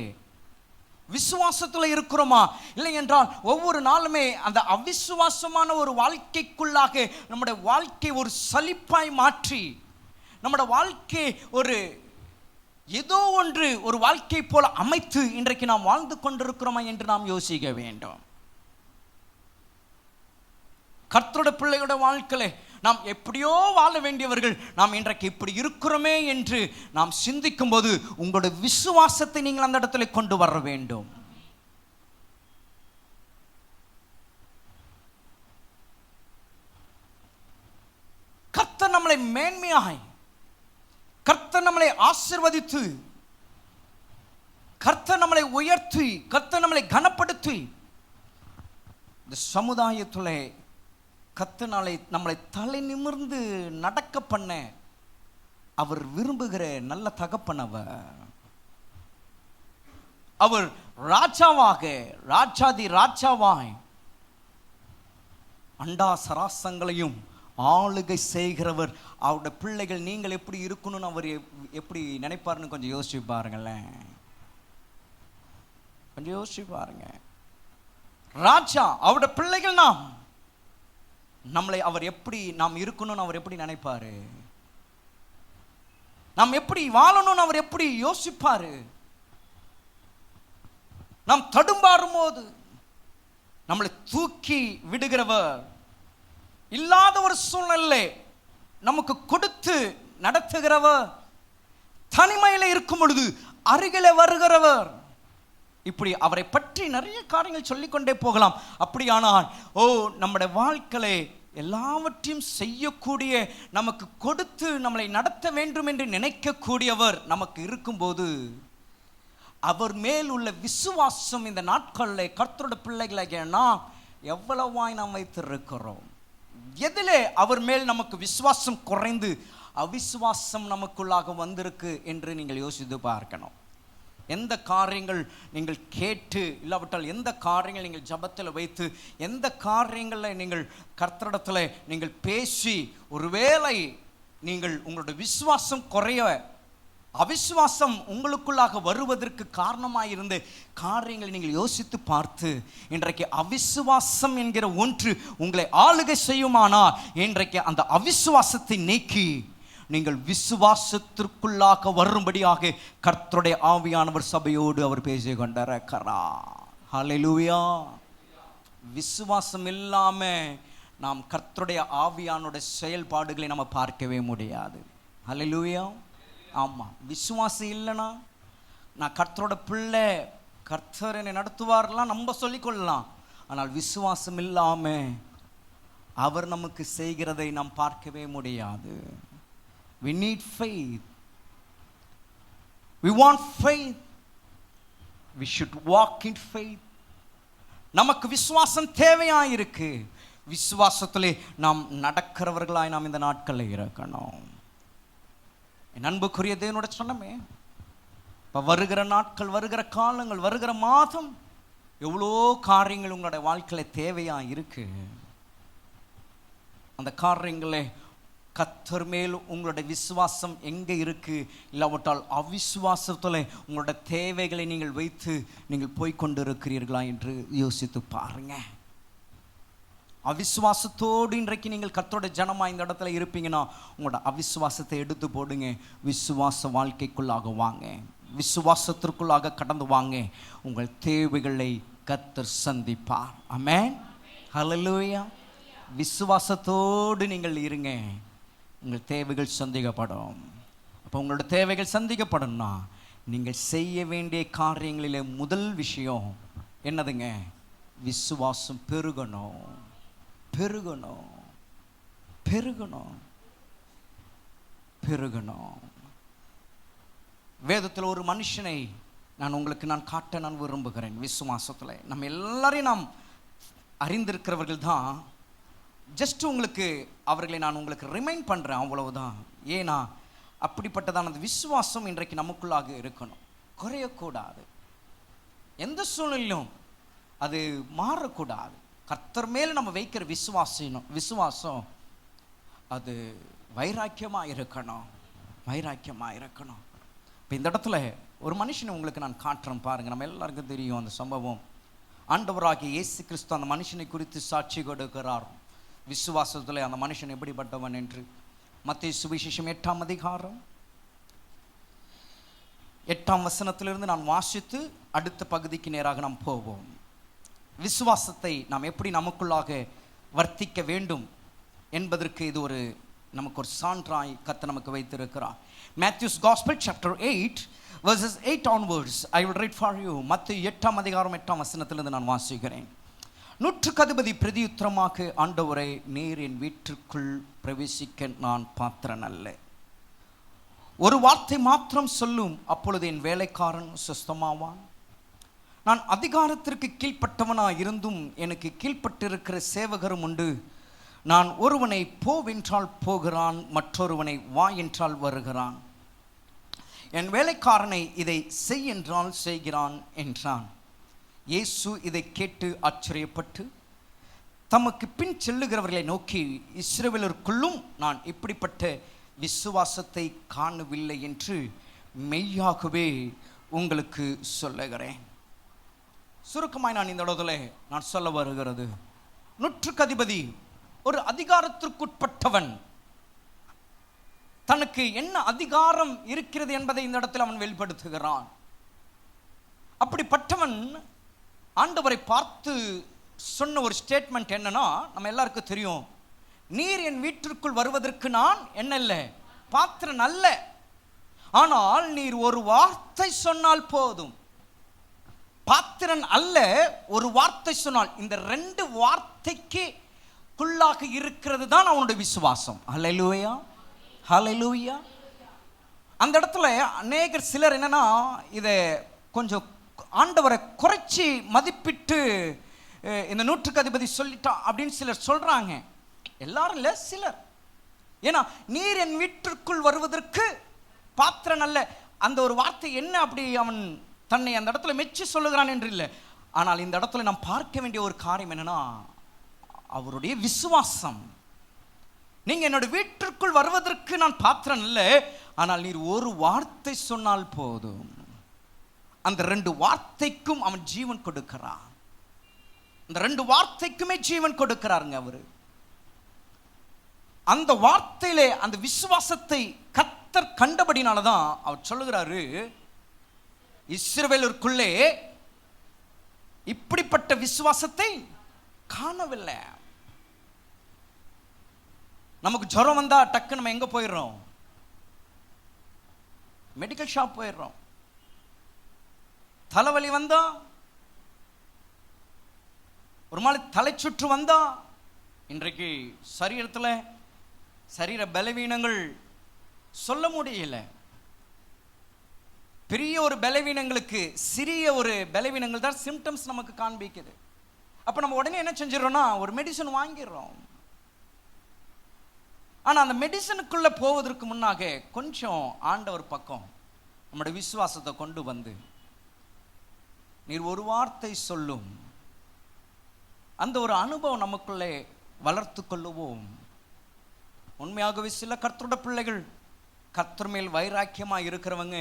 விசுவாசத்தில் இருக்கிறோமா? இல்லை என்றால் ஒவ்வொரு நாளுமே அந்த அவிசுவாசமான ஒரு வாழ்க்கைக்குள்ளாக நம்முடைய வாழ்க்கை ஒரு சலிப்பாய் மாற்றி, நம்முடைய வாழ்க்கை ஒரு ஏதோ ஒன்று ஒரு வாழ்க்கை போல அமைத்து இன்றைக்கு நாம் வாழ்ந்து கொண்டிருக்கிறோமா என்று நாம் யோசிக்க வேண்டும். கர்த்தருடைய பிள்ளையோட வாழ்க்கையில நாம் எப்படியோ வாழ வேண்டியவர்கள் நாம் இன்றைக்கு இப்படி இருக்கிறோமே என்று நாம் சிந்திக்கும் போது உங்களுடைய விசுவாசத்தை நீங்கள் அந்த இடத்துல கொண்டு வர வேண்டும். கர்த்தர் நம்மளை மேன்மையாய், கர்த்தர் நம்மளை ஆசீர்வதித்து கர்த்தர் நம்மளை உயர்த்தி, கர்த்தர் நம்மளை கனப்படுத்தி இந்த சமுதாயத்திலே கர்த்தர் நம்மளை தலை நிமிர்ந்து நடக்க பண்ண அவர் விரும்புகிற நல்ல தகப்பன். அவர் ராஜாவாக, ராஜாதி ராஜாவாய் அண்டா சராசங்களையும் ஆளுகை செய்கிறவர். அவருடைய பிள்ளைகள் நீங்கள் எப்படி இருக்கணும்னு அவர் எப்படி நினைப்பாருன்னு கொஞ்சம் யோசிச்சு பாருங்களேன். கொஞ்சம் யோசிச்சு பாருங்க. ராஜா, அவருடைய பிள்ளைகள் நம்மளை அவர் எப்படி நாம் இருக்கணும்னு அவர் எப்படி நினைப்பாரு? நாம் எப்படி வாழணும்னு அவர் எப்படி யோசிப்பாரு? நாம் தடுமாறும் போது நம்மளை தூக்கி விடுகிறவர், இல்லாத ஒரு சூழ்நிலை நமக்கு கொடுத்து நடத்துகிறவர், தனிமையில இருக்கும் பொழுது அருகில வருகிறவர். இப்படி அவரை பற்றி நிறைய காரியங்கள் சொல்லிக்கொண்டே போகலாம். அப்படியானால் நம்முடைய வாழ்க்கையை எல்லாவற்றையும் செய்யக்கூடிய, நமக்கு கொடுத்து நம்மளை நடத்த வேண்டும் என்று நினைக்கக்கூடியவர் நமக்கு இருக்கும்போது அவர் மேல் உள்ள விசுவாசம் இந்த நாட்களில் கர்த்தருடைய பிள்ளைகளாகிய நாம் எவ்வளவாய் நாம் வைத்திருக்கிறோம்? எதிலே அவர் மேல் நமக்கு விசுவாசம் குறைந்து அவிசுவாசம் நமக்குள்ளாக வந்திருக்கு என்று நீங்கள் யோசித்து பார்க்கணும். எந்த காரியங்கள் நீங்கள் கேட்டு, இல்லாவிட்டால் எந்த காரியங்கள் நீங்கள் ஜபத்தில் வைத்து, எந்த காரியங்களில் நீங்கள் கர்த்தரிடத்தில் நீங்கள் பேசி, ஒருவேளை நீங்கள் உங்களுடைய விசுவாசம் குறைய, அவிசுவாசம் உங்களுக்குள்ளாக வருவதற்கு காரணமாயிருந்த காரியங்களை நீங்கள் யோசித்து பார்த்து, இன்றைக்கு அவிசுவாசம் என்கிற ஒன்று உங்களை ஆளுகை செய்யுமானால், இன்றைக்கு அந்த அவிசுவாசத்தை நீக்கி நீங்கள் விசுவாசத்திற்குள்ளாக வரும்படியாக கர்த்தருடைய ஆவியானவர் சபையோடு அவர் பேசிக் கொண்டிருக்கிறார். ஹல்லேலூயா. விசுவாசம் இல்லாம நாம் கர்த்தருடைய ஆவியானுடைய செயல்பாடுகளை நம்ம பார்க்கவே முடியாது. ஹல்லேலூயா. ஆமா, விசுவாசம் இல்லைன்னா நான் கர்த்தரோட பிள்ளை, கர்த்தர் என்னை நடத்துவார்லாம் நம்ம சொல்லிக்கொள்ளலாம். ஆனால் விசுவாசம் இல்லாம அவர் நமக்கு செய்கிறதை நாம் பார்க்கவே முடியாது. We need faith. We want faith. We should walk in faith. நமக்கு விசுவாசம் தேவையாயிருக்கு. விசுவாசத்திலே நாம் நடக்கிறவர்களாய் நாம் இந்த நாட்களில் இருக்கணும். என் அன்புக்குரிய தேவனோட சொன்னமே, இப்போ வருகிற நாட்கள், வருகிற காலங்கள், வருகிற மாதம் எவ்வளோ காரியங்கள் உங்களுடைய வாழ்க்கையில் தேவையாக இருக்கு. அந்த காரியங்களே கர்த்தர் மேல் உங்களுடைய விசுவாசம் எங்கே இருக்கு, இல்லாவிட்டால் அவிசுவாசத்தில் உங்களுடைய தேவைகளை நீங்கள் வைத்து நீங்கள் போய்கொண்டு இருக்கிறீர்களா என்று யோசித்து பாருங்க. அவிசுவாசத்தோடு இன்றைக்கு நீங்கள் கர்த்தருடைய ஜனமா இந்த இடத்துல இருப்பீங்கன்னா, உங்களோட அவிசுவாசத்தை எடுத்து போடுங்க. விசுவாச வாழ்க்கைக்குள்ளாக வாங்க, விசுவாசத்திற்குள்ளாக கடந்து வாங்க. உங்கள் தேவைகளை கர்த்தர் சந்திப்பார். ஆமென். ஹல்லேலூயா. விசுவாசத்தோடு நீங்கள் இருங்க, உங்கள் தேவைகள் சந்திக்கப்படும். அப்போ உங்களோட தேவைகள் சந்திக்கப்படணும்னா நீங்கள் செய்ய வேண்டிய காரியங்களில் முதல் விஷயம் என்னதுங்க? விசுவாசம் பெருகணும், பெருகணும், பெருகணும், பெருகணும். வேதத்தில் ஒரு மனுஷனை நான் காட்ட நான் விரும்புகிறேன். விசுவாசத்தில் நம்ம எல்லாரையும் நாம் அறிந்திருக்கிறவர்கள் தான். ஜஸ்ட் உங்களுக்கு அவர்களை நான் உங்களுக்கு ரிமைண்ட் பண்ணுறேன், அவ்வளவுதான். ஏன்னா அப்படிப்பட்டதான அந்த விசுவாசம் இன்றைக்கு நமக்குள்ளாக இருக்கணும், குறையக்கூடாது. எந்த சூழ்நிலையிலும் அது மாறக்கூடாது. கர்த்தர் மேல் நம்ம வைக்கிற விசுவாசம் அது வைராக்கியமாக இருக்கணும், வைராக்கியமாக இருக்கணும். இப்போ இந்த இடத்துல ஒரு மனுஷனை உங்களுக்கு நான் காட்டுறேன் பாருங்கள். நம்ம எல்லாருக்கும் தெரியும் அந்த சம்பவம். ஆண்டவராகிய இயேசு கிறிஸ்து அந்த மனுஷனை குறித்து சாட்சி கொடுக்கிறார். விசுவாசத்தில் அந்த மனுஷன் எப்படிப்பட்டவன் என்று மத்தேயு சுவிசேஷம் 8ஆம் அதிகாரம் 8ஆம் வசனத்திலிருந்து நான் வாசித்து அடுத்த பகுதிக்கு நேராக நாம் போவோம். விசுவாசத்தை நாம் எப்படி நமக்குள்ளாக வர்த்திக்க வேண்டும் என்பதற்கு இது நமக்கு ஒரு சான்றாய் கர்த்தர் நமக்கு வைத்திருக்கிறார். Matthew's Gospel chapter 8 verses 8 onwards I will read for you. மத்தேயு 8ஆம் அதிகாரம் 8ஆம் வசனத்திலிருந்து நான் வாசிக்கிறேன். நூற்றுக்கு அதிபதி பிரதியுத்தரமாக, ஆண்டவரே, நீர் என் வீட்டிற்குள் பிரவேசிக்க நான் பாத்திரன் அல்ல. ஒரு வார்த்தை மாத்திரம் சொல்லும், அப்பொழுது என் வேலைக்காரன் சுஸ்தமாவான். நான் அதிகாரத்திற்கு கீழ்ப்பட்டவனாய் இருந்தும் எனக்கு கீழ்ப்பட்டிருக்கிற சேவகரும் உண்டு. நான் ஒருவனை போவென்றால் போகிறான், மற்றொருவனை வா என்றால் வருகிறான். என் வேலைக்காரனை இதை செய் என்றால் செய்கிறான் என்றான். இயேசு இதை கேட்டு ஆச்சரியப்பட்டு தமக்கு பின் செல்லுகிறவர்களை நோக்கி, இஸ்ரவேலருக்குள்ளும் நான் இப்படிப்பட்ட விசுவாசத்தை காணவில்லை என்று மெய்யாகவே உங்களுக்கு சொல்லுகிறேன். சுருக்கமாய் நான் இந்த இடத்துல நான் சொல்ல வருகிறது, நூற்றுக்கு அதிபதி ஒரு அதிகாரத்திற்குட்பட்டவன். தனக்கு என்ன அதிகாரம் இருக்கிறது என்பதை இந்த இடத்தில் அவன் வெளிப்படுத்துகிறான். அப்படிப்பட்டவன் ஆண்டவரை பார்த்து சொன்ன ஒரு ஸ்டேட்மெண்ட் என்னன்னா, நம்ம எல்லாருக்கும் தெரியும், நீர் என் வீட்டிற்குள் வருவதற்கு நான் என்ன இல்லை, பாத்திரன் அல்ல, ஆனால் நீர் ஒரு வார்த்தை சொன்னால் போதும். பாத்திரன் அல்ல, ஒரு வார்த்தை சொன்னால், இந்த ரெண்டு வார்த்தைக்கு குள்ளாக இருக்கிறது தான் அவனுடைய விசுவாசம். ஹல்லேலூயா, ஹல்லேலூயா. அந்த இடத்துல அநேகர் சிலர் என்னன்னா, இதை கொஞ்சம் ஆண்டவரை குறைச்சி மதிப்பிட்டு இந்த நூற்றுக்கு அதிபதி சொல்லிட்டான் அப்படின்னு சிலர் சொல்றாங்க. எல்லாரும் இல்லை, சிலர். ஏன்னா நீர் என் வீட்டிற்குள் வருவதற்கு பாத்திரன் அல்ல, அந்த ஒரு வார்த்தை என்ன அப்படி அவன் தன்னை அந்த இடத்துல மெச்சி சொல்லுகிறான் என்று இல்லை. ஆனால் இந்த இடத்துல நாம் பார்க்க வேண்டிய ஒரு காரியம் என்னன்னா, அவருடைய விசுவாசம். நீங்க என்னோட வீட்டிற்குள் வருவதற்கு நான் பாத்திரன் இல்லை, ஆனால் நீர் ஒரு வார்த்தை சொன்னால் போதும். அந்த ரெண்டு வார்த்தைக்கும் அவன் ஜீவன் கொடுக்கிறான். அந்த ரெண்டு வார்த்தைக்குமே ஜீவன் கொடுக்கிறாருங்க அவரு. அந்த வார்த்தையிலே அந்த விசுவாசத்தை கர்த்தர் கண்டபடினாலதான் அவர் சொல்லுகிறாரு, இஸ்ரவேலருக்குள்ளே இப்படிப்பட்ட விசுவாசத்தை காணவில்லை. நமக்கு ஜுரம் வந்தா டக்கு நம்ம எங்க போயிடுறோம்? மெடிக்கல் ஷாப் போயிடுறோம். தலைவலி வந்தா, ஒரு மாதிரி தலை சுற்று வந்தா, இன்றைக்கு சரீரத்தில் சரீர பலவீனங்கள் சொல்ல முடியல. பெரிய ஒரு பலவீனங்களுக்கு சிறிய ஒரு பலவீனங்கள் தான் சிம்டம்ஸ் நமக்கு காண்பிக்குது. அப்ப நம்ம உடனே என்ன செஞ்சிடறோம்னா, ஒரு மெடிசன் வாங்கிடுறோம். ஆனா அந்த மெடிசனுக்குள்ள போவதற்கு முன்னாக கொஞ்சம் ஆண்டவர் பக்கம் நம்முடைய விசுவாசத்தை கொண்டு வந்து, நீர் ஒரு வார்த்தை சொல்லும், அந்த ஒரு அனுபவம் நமக்குள்ளே வளர்த்து கொள்ளுவோம். உண்மையாகவே சில கர்த்தருடைய பிள்ளைகள், கர்த்தர் மேல் வைராக்கியமாக இருக்கிறவங்க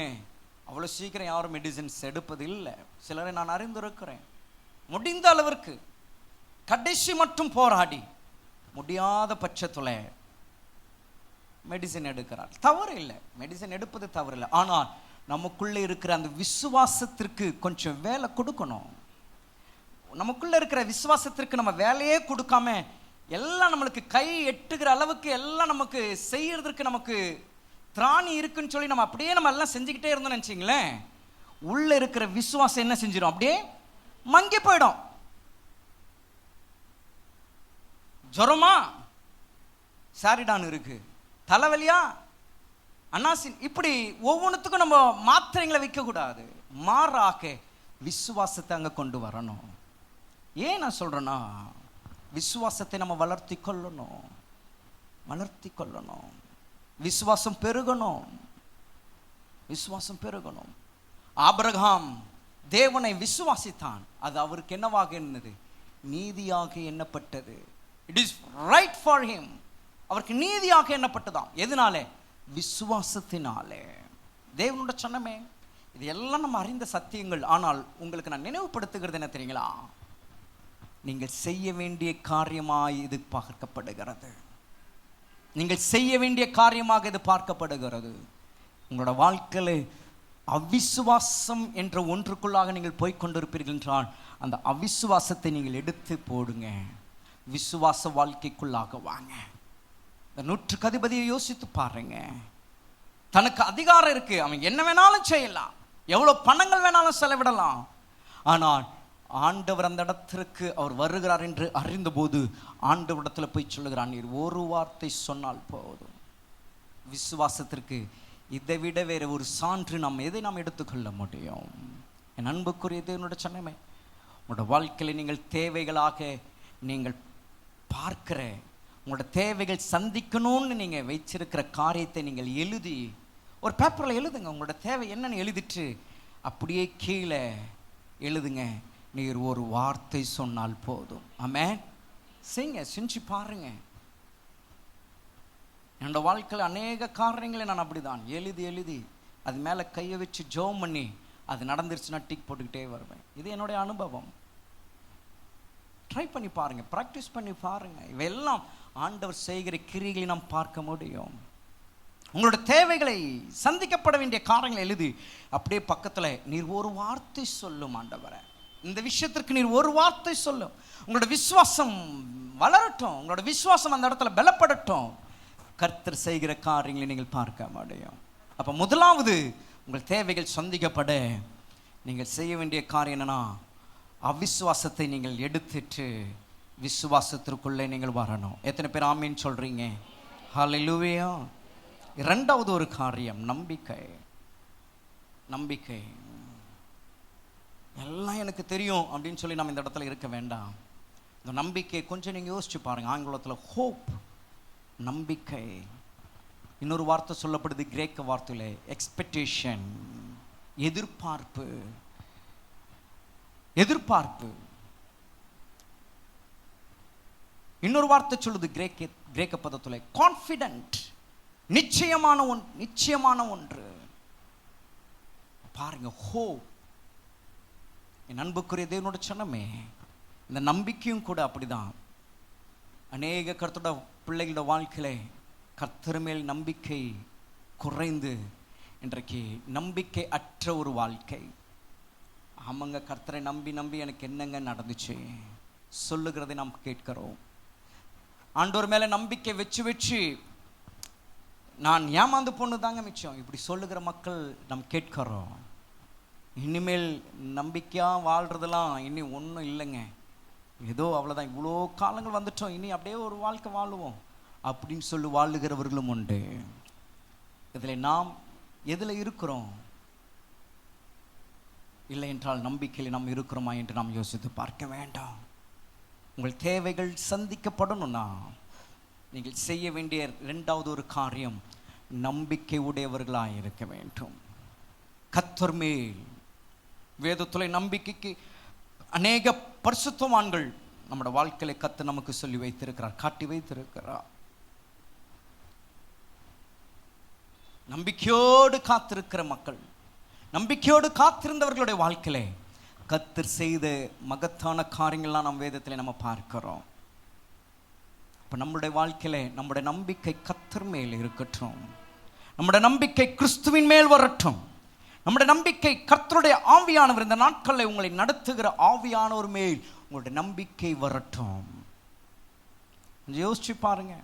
அவ்வளோ சீக்கிரம் யாரும் மெடிசின்ஸ் எடுப்பது இல்லை. சிலரை நான் அறிந்திருக்கிறேன். முடிந்த அளவிற்கு கடைசி மட்டும் போராடி முடியாத பட்சத்தில் மெடிசின் எடுக்கிறார். தவறு இல்லை, மெடிசின் எடுப்பது தவறு இல்லை. ஆனால் நமக்குள்ளே இருக்கிற அந்த விசுவாசத்திற்கு கொஞ்சம் வேலை கொடுக்கணும். நமக்குள்ள இருக்கிற விசுவாசத்திற்கு நம்ம வேலையே கொடுக்காம எல்லாம் நம்மளுக்கு கை எட்டுகிற அளவுக்கு எல்லாம் நமக்கு செய்யறதுக்கு நமக்கு திராணி இருக்குன்னு சொல்லி நம்ம அப்படியே நம்ம எல்லாம் செஞ்சுக்கிட்டே இருந்தோம்னு நினைச்சிங்களேன், உள்ள இருக்கிற விசுவாசம் என்ன செஞ்சிடும்? அப்படியே மங்கி போயிடும். ஜுரமா, சாரிடான் இருக்கு, தலைவலியா, அன்னாசின், இப்படி ஒவ்வொன்றுத்துக்கும் நம்ம மாத்திரைங்களை வைக்க கூடாது. மாறாக விசுவாசத்தை அங்க கொண்டு வரணும். ஏன் நான் சொல்றேன்னா, விசுவாசத்தை நம்ம வளர்த்தி கொள்ளணும், வளர்த்தி கொள்ளணும். விசுவாசம் பெருகணும், விசுவாசம் பெருகணும். ஆபிரகாம் தேவனை விசுவாசித்தான், அது அவருக்கு என்னவாக எண்ணது? நீதியாக எண்ணப்பட்டது. It is right for him. அவருக்கு நீதியாக எண்ணப்பட்டதான். எதனாலே? விசுவாசத்தினாலே. தேவனுடைய சொன்னமே, இது எல்லாம் நம்ம அறிந்த சத்தியங்கள். ஆனால் உங்களுக்கு நான் நினைவுபடுத்துகிறது என்ன தெரியுங்களா? நீங்கள் செய்ய வேண்டிய காரியமாக இது பார்க்கப்படுகிறது. நீங்கள் செய்ய வேண்டிய காரியமாக இது பார்க்கப்படுகிறது. உங்களோட வாழ்க்கையில் அவிசுவாசம் என்ற ஒன்றுக்குள்ளாக நீங்கள் போய்கொண்டிருப்பீர்கள் என்றால், அந்த அவிசுவாசத்தை நீங்கள் எடுத்து போடுங்க, விசுவாச வாழ்க்கைக்குள்ளாக வாங்க. இந்த நூற்றுக்கு அதிபதியை யோசித்து பாருங்க. தனக்கு அதிகாரம் இருக்கு, அவன் என்ன வேணாலும் செய்யலாம், எவ்வளவு பணங்கள் வேணாலும் செலவிடலாம். ஆனால் ஆண்டவர் அந்த இடத்திற்கு அவர் வருகிறார் என்று அறிந்த போது ஆண்டவரிடத்துல போய் சொல்லுகிறான், நீர் ஒரு வார்த்தை சொன்னால் போதும். விசுவாசத்திற்கு இதை விட வேற ஒரு சான்று எதை நாம் எடுத்துக்கொள்ள முடியும்? என் அன்புக்குரிய தேவனுடைய சொன்னமே, உங்களோட வாழ்க்கையில் நீங்கள் தேவைகளாக நீங்கள் பார்க்கிற, உங்களோட தேவைகள் சந்திக்கணும்னு நீங்கள் வச்சிருக்கிற காரியத்தை நீங்கள் எழுதி ஒரு பேப்பரில் எழுதுங்க. உங்களோட தேவை என்னன்னு எழுதிட்டு அப்படியே கீழே எழுதுங்க, நீர் ஒரு வார்த்தை சொன்னால் போதும். ஆமென். செஞ்சு பாருங்க. என்னோட வாழ்க்கையில் அநேக காரியங்களை நான் அப்படிதான் எழுதி அது மேலே கையை வச்சு ஜெபம் பண்ணி அது நடந்துருச்சுன்னா டிக் போட்டுக்கிட்டே வருவேன். இது என்னுடைய அனுபவம். ட்ரை பண்ணி பாருங்க, ப்ராக்டிஸ் பண்ணி பாருங்க. இவையெல்லாம் ஆண்டவர் செய்கிற கிரிகளை நாம் பார்க்க முடியும். உங்களோட தேவைகளை சந்திக்கப்பட வேண்டிய காரியங்களை எழுதி அப்படியே பக்கத்தில் நீர் ஒரு வார்த்தை சொல்லும் ஆண்டவரே, இந்த விஷயத்திற்கு நீர் ஒரு வார்த்தை சொல்லும். உங்களோட விசுவாசம் வளரட்டும், உங்களோட விசுவாசம் அந்த இடத்துல பலப்படட்டும். கர்த்தர் செய்கிற காரியங்களை நீங்கள் பார்க்க முடியும். அப்போ முதலாவது உங்கள் தேவைகள் சந்திக்கப்பட நீங்கள் செய்ய வேண்டிய காரியம் என்னன்னா, அவிசுவாசத்தை நீங்கள் எடுத்துட்டு விசுவாசத்திற்குள்ளே நீங்கள் வரணும். எத்தனை பேர் ஆமீன் சொல்றீங்க? ஹல்லேலூயா. இரண்டாவது ஒரு காரியம் நம்பிக்கை. நம்பிக்கை. எல்லாம் எனக்கு தெரியும் அப்படின்னு சொல்லி நம்ம இந்த இடத்துல இருக்க வேண்டாம். இந்த நம்பிக்கை கொஞ்சம் நீங்கள் யோசிச்சு பாருங்க. ஆங்கிலத்தில் ஹோப், நம்பிக்கை. இன்னொரு வார்த்தை சொல்லப்படுது கிரேக்க வார்த்தையில் எக்ஸ்பெக்டேஷன், எதிர்பார்ப்பு. எதிர்பார்ப்பு. இன்னொரு வார்த்தை சொல்லுது கிரேக்க பதத்தில் கான்ஃபிடென்ட், நிச்சயமான ஒன்று. பாருங்க, ஹோப். என் அன்புக்குரிய தேவனோட சொன்னமே, இந்த நம்பிக்கையும் கூட அப்படிதான். அநேக கர்த்தரோட பிள்ளைகளோட வாழ்க்கையில கர்த்தர் மேல் நம்பிக்கை குறைந்து இன்றைக்கு நம்பிக்கை அற்ற ஒரு வாழ்க்கை. ஆமாங்க, கர்த்தரை நம்பி எனக்கு என்னங்க நடந்துச்சு சொல்லுகிறதை நாம் கேட்கிறோம். ஆண்டவர் மேல நம்பிக்கை வச்சு நான் ஏமாந்து போன்னு தாங்க மிச்சம் இப்படி சொல்லுகிற மக்கள் நாம் கேட்கிறோம். இனிமேல் நம்பிக்கையா வாழ்றதெல்லாம் இனி ஒன்றும் இல்லைங்க, ஏதோ அவ்வளோதான், இவ்வளோ காலங்கள் வந்துட்டோம், இனி அப்படியே ஒரு வாழ்க்கை வாழுவோம் அப்படின்னு சொல்லி வாழுகிறவர்களும் உண்டு. இதில் நாம் எதில் இருக்கிறோம்? இல்லை என்றால் நம்பிக்கையில் நாம் இருக்கிறோமா என்று நாம் யோசித்து பார்க்க வேண்டாம். உங்கள் தேவைகள் சந்திக்கப்படணும்னா நீங்கள் செய்ய வேண்டிய இரண்டாவது ஒரு காரியம் நம்பிக்கை உடையவர்களாக இருக்க வேண்டும். கர்த்தர் மேல் வேதத்துறை நம்பிக்கைக்கு அநேக பரிசுத்தவான்கள் நம்முடைய வாழ்க்கையில கர்த்தர் நமக்கு சொல்லி வைத்திருக்கிறார், காட்டி வைத்திருக்கிறார். நம்பிக்கையோடு காத்திருக்கிற மக்கள், நம்பிக்கையோடு காத்திருந்தவர்களுடைய வாழ்க்கையில கர்த்தர் செய்த மகத்தான காரியங்கள்லாம் நம் வேதத்தில் நம்ம பார்க்கிறோம். இப்போ நம்முடைய வாழ்க்கையில நம்முடைய நம்பிக்கை கர்த்தர் மேல் இருக்கட்டும், நம்முடைய நம்பிக்கை கிறிஸ்துவின் மேல் வரட்டும், நம்முடைய நம்பிக்கை கர்த்தருடைய ஆவியானவர் இந்த நாட்களில் உங்களை நடத்துகிற ஆவியானவர் மேல் உங்களுடைய நம்பிக்கை வரட்டும். யோசிச்சு பாருங்க,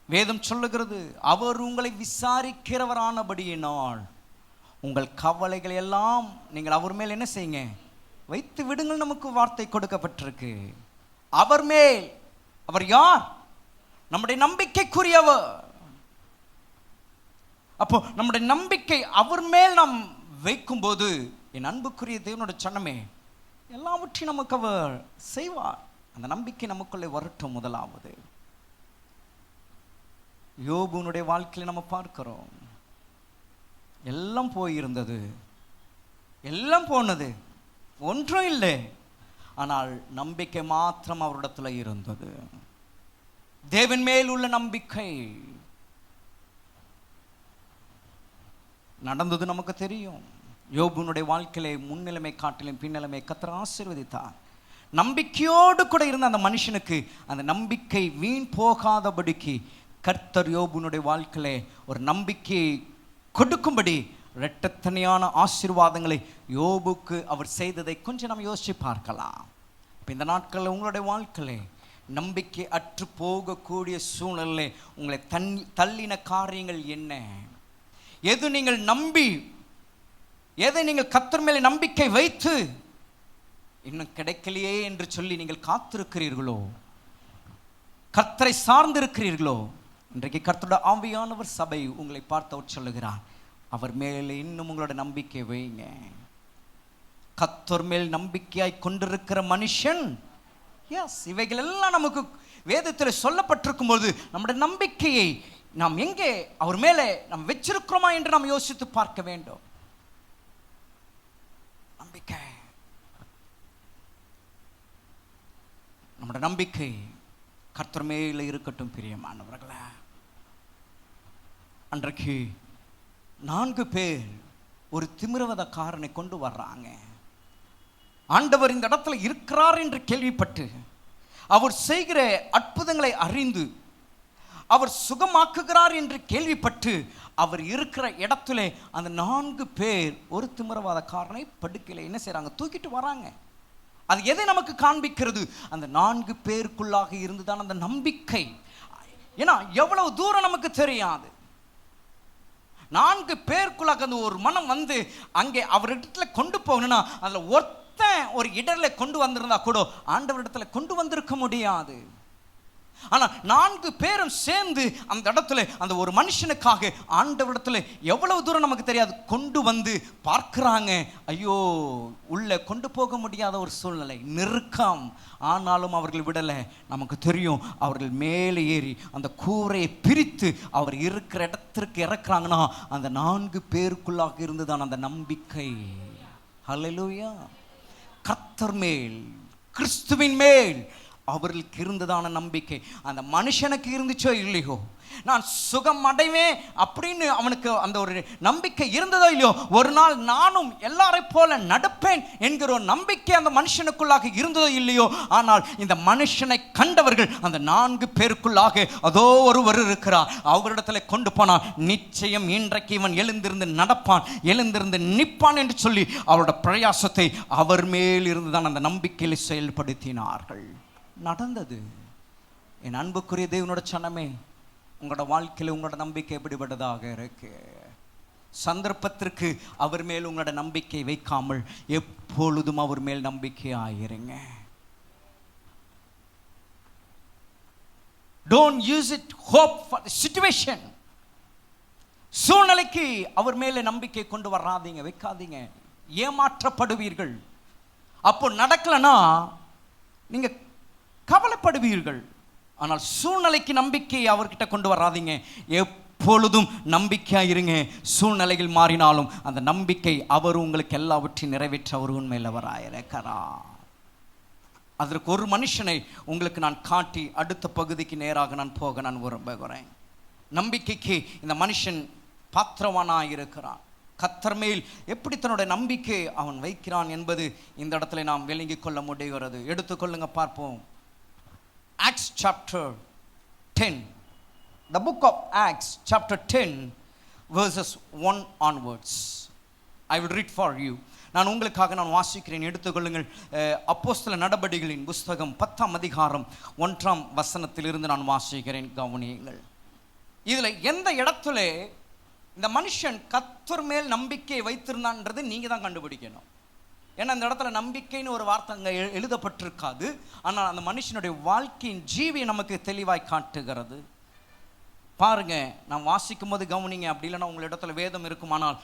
வேதம் சொல்லுகிறது, அவர் உங்களை விசாரிக்கிறவரானபடியினால் உங்கள் கவலைகளை எல்லாம் நீங்கள் அவர் மேல் என்ன செய்யுங்க, வைத்து விடுங்கள். நமக்கு வார்த்தை கொடுக்கப்பட்டிருக்கு. அவர் மேல். அவர் யார்? நம்முடைய நம்பிக்கைக்குரியவர். அப்போ நம்முடைய நம்பிக்கை அவர் மேல் நாம் வைக்கும் போது, என் அன்புக்குரிய தேவனோட சொன்னமே, எல்லாவற்றையும் நமக்கு அவர் செய்வார். அந்த நம்பிக்கை நமக்குள்ளே வரட்டும். முதலாவது யோபுனுடைய வாழ்க்கையில் நம்ம பார்க்கிறோம், எல்லாம் போயிருந்தது, எல்லாம் போனது, ஒன்றும் இல்லை. ஆனால் நம்பிக்கை மாத்திரம் அவரிடத்துல இருந்தது. தேவன் மேல் உள்ள நம்பிக்கை. நடந்தது நமக்கு தெரியும். யோபுனுடைய வாழ்க்கையிலே முன்னிலைமை காட்டிலும் பின்னிலைமை கர்த்தர் ஆசீர்வதித்தார். நம்பிக்கையோடு கூட இருந்த அந்த மனுஷனுக்கு அந்த நம்பிக்கை வீண் போகாதபடிக்கு கர்த்தர் யோபுனுடைய வாழ்க்கையிலே ஒரு நம்பிக்கையை கொடுக்கும்படி இரட்டத்தனையான ஆசீர்வாதங்களை யோபுக்கு அவர் செய்ததை கொஞ்சம் நம்ம யோசிச்சு பார்க்கலாம். இப்போ இந்த நாட்களில் உங்களுடைய வாழ்க்கையிலே நம்பிக்கை அற்று போகக்கூடிய சூழ்நிலை உங்களை தள்ளின காரியங்கள் என்ன? எது நீங்கள் நம்பி, எதை நீங்கள் கர்த்தர் மேலே நம்பிக்கை வைத்து இன்னும் கிடைக்கலையே என்று சொல்லி நீங்கள் காத்திருக்கிறீர்களோ, கர்த்தரை சார்ந்திருக்கிறீர்களோ, இன்றைக்கு கர்த்தருடைய ஆவியானவர் சபை உங்களை பார்த்து சொல்லுகிறார், அவர் மேலே இன்னும் உங்களோட நம்பிக்கை வைங்க. கர்த்தர் மேல் நம்பிக்கையாய் கொண்டிருக்கிற மனுஷன், எஸ், இவைகள் எல்லாம் நமக்கு வேதத்தில் சொல்லப்பட்டிருக்கும் போது நம்முடைய நம்பிக்கையை நாம் எங்கே அவர் மேலே நாம் வச்சிருக்கிறோமா என்று நாம் யோசித்து பார்க்க வேண்டும். நம்பிக்கை, நம்முடைய நம்பிக்கை கர்த்தர் மேலே இருக்கட்டும். பிரியமானவர்களே, அன்றைக்கு 4 பேர் ஒரு திமிரவதக்காரனை கொண்டு வர்றாங்க. ஆண்டவர் இந்த இடத்துல இருக்கிறார் என்று கேள்விப்பட்டு, அவர் செய்கிற அற்புதங்களை அறிந்து, அவர் சுகமாக்குகிறார் என்று கேள்விப்பட்டு, அவர் இருக்கிற இடத்துல அந்த 4 பேர் ஒரு திமிரவாதக்காரனை படுக்கையில் என்ன செய்றாங்க, தூக்கிட்டு வராங்க. அது எதை நமக்கு காண்பிக்கிறது? அந்த 4 பேருக்குள்ளாக இருந்துதான் அந்த நம்பிக்கை. ஏன்னா எவ்வளவு தூரம் நமக்கு தெரியாது. 4 பேருக்குள்ளாக அந்த ஒரு மனம் வந்து அங்கே அவரிடத்துல கொண்டு போகணும்னா, அதில் ஒரு இடர்ல கொண்டு வந்திருந்தா கூட ஆண்டவரிடத்துல கொண்டு வந்திருக்க முடியாது. ஆனா 4 பேரும் சேர்ந்து அந்த இடத்துல அந்த ஒரு மனுஷனுக்காக ஆண்டவரிடத்துல எவ்வளவு தூரம் நமக்கு தெரியாது கொண்டு வந்து பார்க்கிறாங்க. ஐயோ, உள்ள கொண்டு போக முடியாத ஒரு சூழ்நிலை, நெருக்கம். ஆனாலும் அவர்கள் விடலை. நமக்கு தெரியும், அவர்கள் மேலே ஏறி அந்த கூரையை பிரித்து அவர் இருக்கிற இடத்திற்கு இறக்குறாங்கன்னா அந்த 4 பேருக்குள்ளாக இருந்துதான் அந்த நம்பிக்கை. ஹல்லேலூயா. கர்த்தர் மேல், கிறிஸ்துவின் மேல் அவர்களுக்கு இருந்ததான நம்பிக்கை அந்த மனுஷனுக்கு இருந்துச்சோ இல்லையோ, நான் சுகம் அடைவேன் அப்படின்னு அவனுக்கு அந்த ஒரு நம்பிக்கை இருந்ததோ இல்லையோ, ஒரு நாள் நானும் எல்லாரை போல நடப்பேன் என்கிற ஒரு நம்பிக்கை அந்த மனுஷனுக்குள்ளாக இருந்ததோ இல்லையோ, ஆனால் இந்த மனுஷனை கண்டவர்கள் அந்த 4 பேருக்குள்ளாக அதோ ஒருவர் இருக்கிறார், அவரிடத்துல கொண்டு போனான். நிச்சயம் இன்றைக்கு இவன் எழுந்திருந்து நடப்பான், எழுந்திருந்து நிற்பான் என்று சொல்லி அவரோட பிரயாசத்தை அவர் மேல் இருந்துதான் அந்த நம்பிக்கையில் செயல்படுத்தினார்கள். நடந்தது. என் அன்புக்குரிய தேவனோட சனமே, உங்களோட வாழ்க்கையில் உங்களோட நம்பிக்கை எப்படிப்பட்டதாக இருக்கு? சந்தர்ப்பத்திற்கு அவர் மேல் உங்களோட நம்பிக்கை வைக்காமல் எப்பொழுதும் அவர் மேல் நம்பிக்கை ஆயிருங்க. Don't use it hope for the situation. சூழ்நிலைக்கு அவர் மேலே நம்பிக்கை கொண்டு வராதீங்க, வைக்காதீங்க. ஏமாற்றப்படுவீர்கள். அப்போ நடக்கலனா நீங்க கவலைப்படுவீர்கள். ஆனால் சூழ்நிலைக்கு நம்பிக்கையை அவர்கிட்ட கொண்டு வராதீங்க. எப்பொழுதும் நம்பிக்கையாக இருங்க. சூழ்நிலைகள் மாறினாலும் அந்த நம்பிக்கை அவர் உங்களுக்கு எல்லாவற்றையும் நிறைவேற்ற அவர் உண்மையிலவராயிருக்கிறார். அதற்கு ஒரு மனுஷனை உங்களுக்கு நான் காட்டி அடுத்த பகுதிக்கு நேராக நான் போக நான் விரும்புகிறேன். நம்பிக்கைக்கு இந்த மனுஷன் பாத்திரவானாக இருக்கிறான். கர்த்தர் மேல் எப்படி தன்னுடைய நம்பிக்கை அவன் வைக்கிறான் என்பது இந்த இடத்துல நாம் விளங்கிக் கொள்ள முடிகிறது. எடுத்துக்கொள்ளுங்க, பார்ப்போம். Acts chapter 10. The book of Acts chapter 10 verses 1 onwards. I will read for you. நான் உங்களுக்காக நான் வாசிக்கிறேன், எடுத்துக்கொள்ளுங்கள். அப்போஸ்தல நடபடிகளின் புஸ்தகம் 10ஆம் அதிகாரம் 1ஆம் வசனத்திலிருந்து நான் வாசிக்கிறேன், கவனியுங்கள். இதுல எந்த இடத்துல இந்த மனுஷன் கர்த்தர் மேல் நம்பிக்கை வைத்திருந்தான்ன்றது நீங்க தான் கண்டுபிடிக்கணும். ஏன்னா இந்த இடத்துல நம்பிக்கைன்னு ஒரு வார்த்தை அங்கே எழுதப்பட்டிருக்காது. ஆனால் அந்த மனுஷனுடைய வாழ்க்கையின் ஜீவியை நமக்கு தெளிவாய் காட்டுகிறது. பாருங்க, நான் வாசிக்கும் போது கவனிங்க. அப்படி இல்லைன்னா உங்கள் இடத்துல வேதம் இருக்குமானால்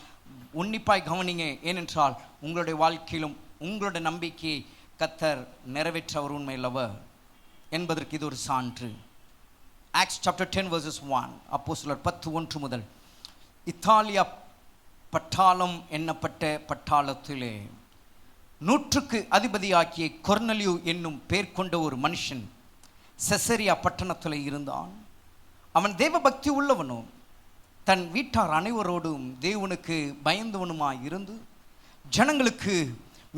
உன்னிப்பாய் கவனிங்க. ஏனென்றால் உங்களுடைய வாழ்க்கையிலும் உங்களுடைய நம்பிக்கையை கர்த்தர் நிறைவேற்ற அவர் உண்மையுள்ளவர் என்பதற்கு இது ஒரு சான்று. Acts chapter 10 verses 1. அப்போஸ்தலர் 10:1 முதல். இத்தாலியா பட்டாளம் எண்ணப்பட்ட பட்டாளத்திலே 100க்கு அதிபதியாக்கிய கொர்னலியு என்னும் பேர் கொண்ட ஒரு மனுஷன் செசரியா பட்டணத்தில் இருந்தான். அவன் தேவ பக்தி உள்ளவனும் தன் வீட்டார் அனைவரோடும் தேவனுக்கு பயந்தவனுமாய் இருந்து ஜனங்களுக்கு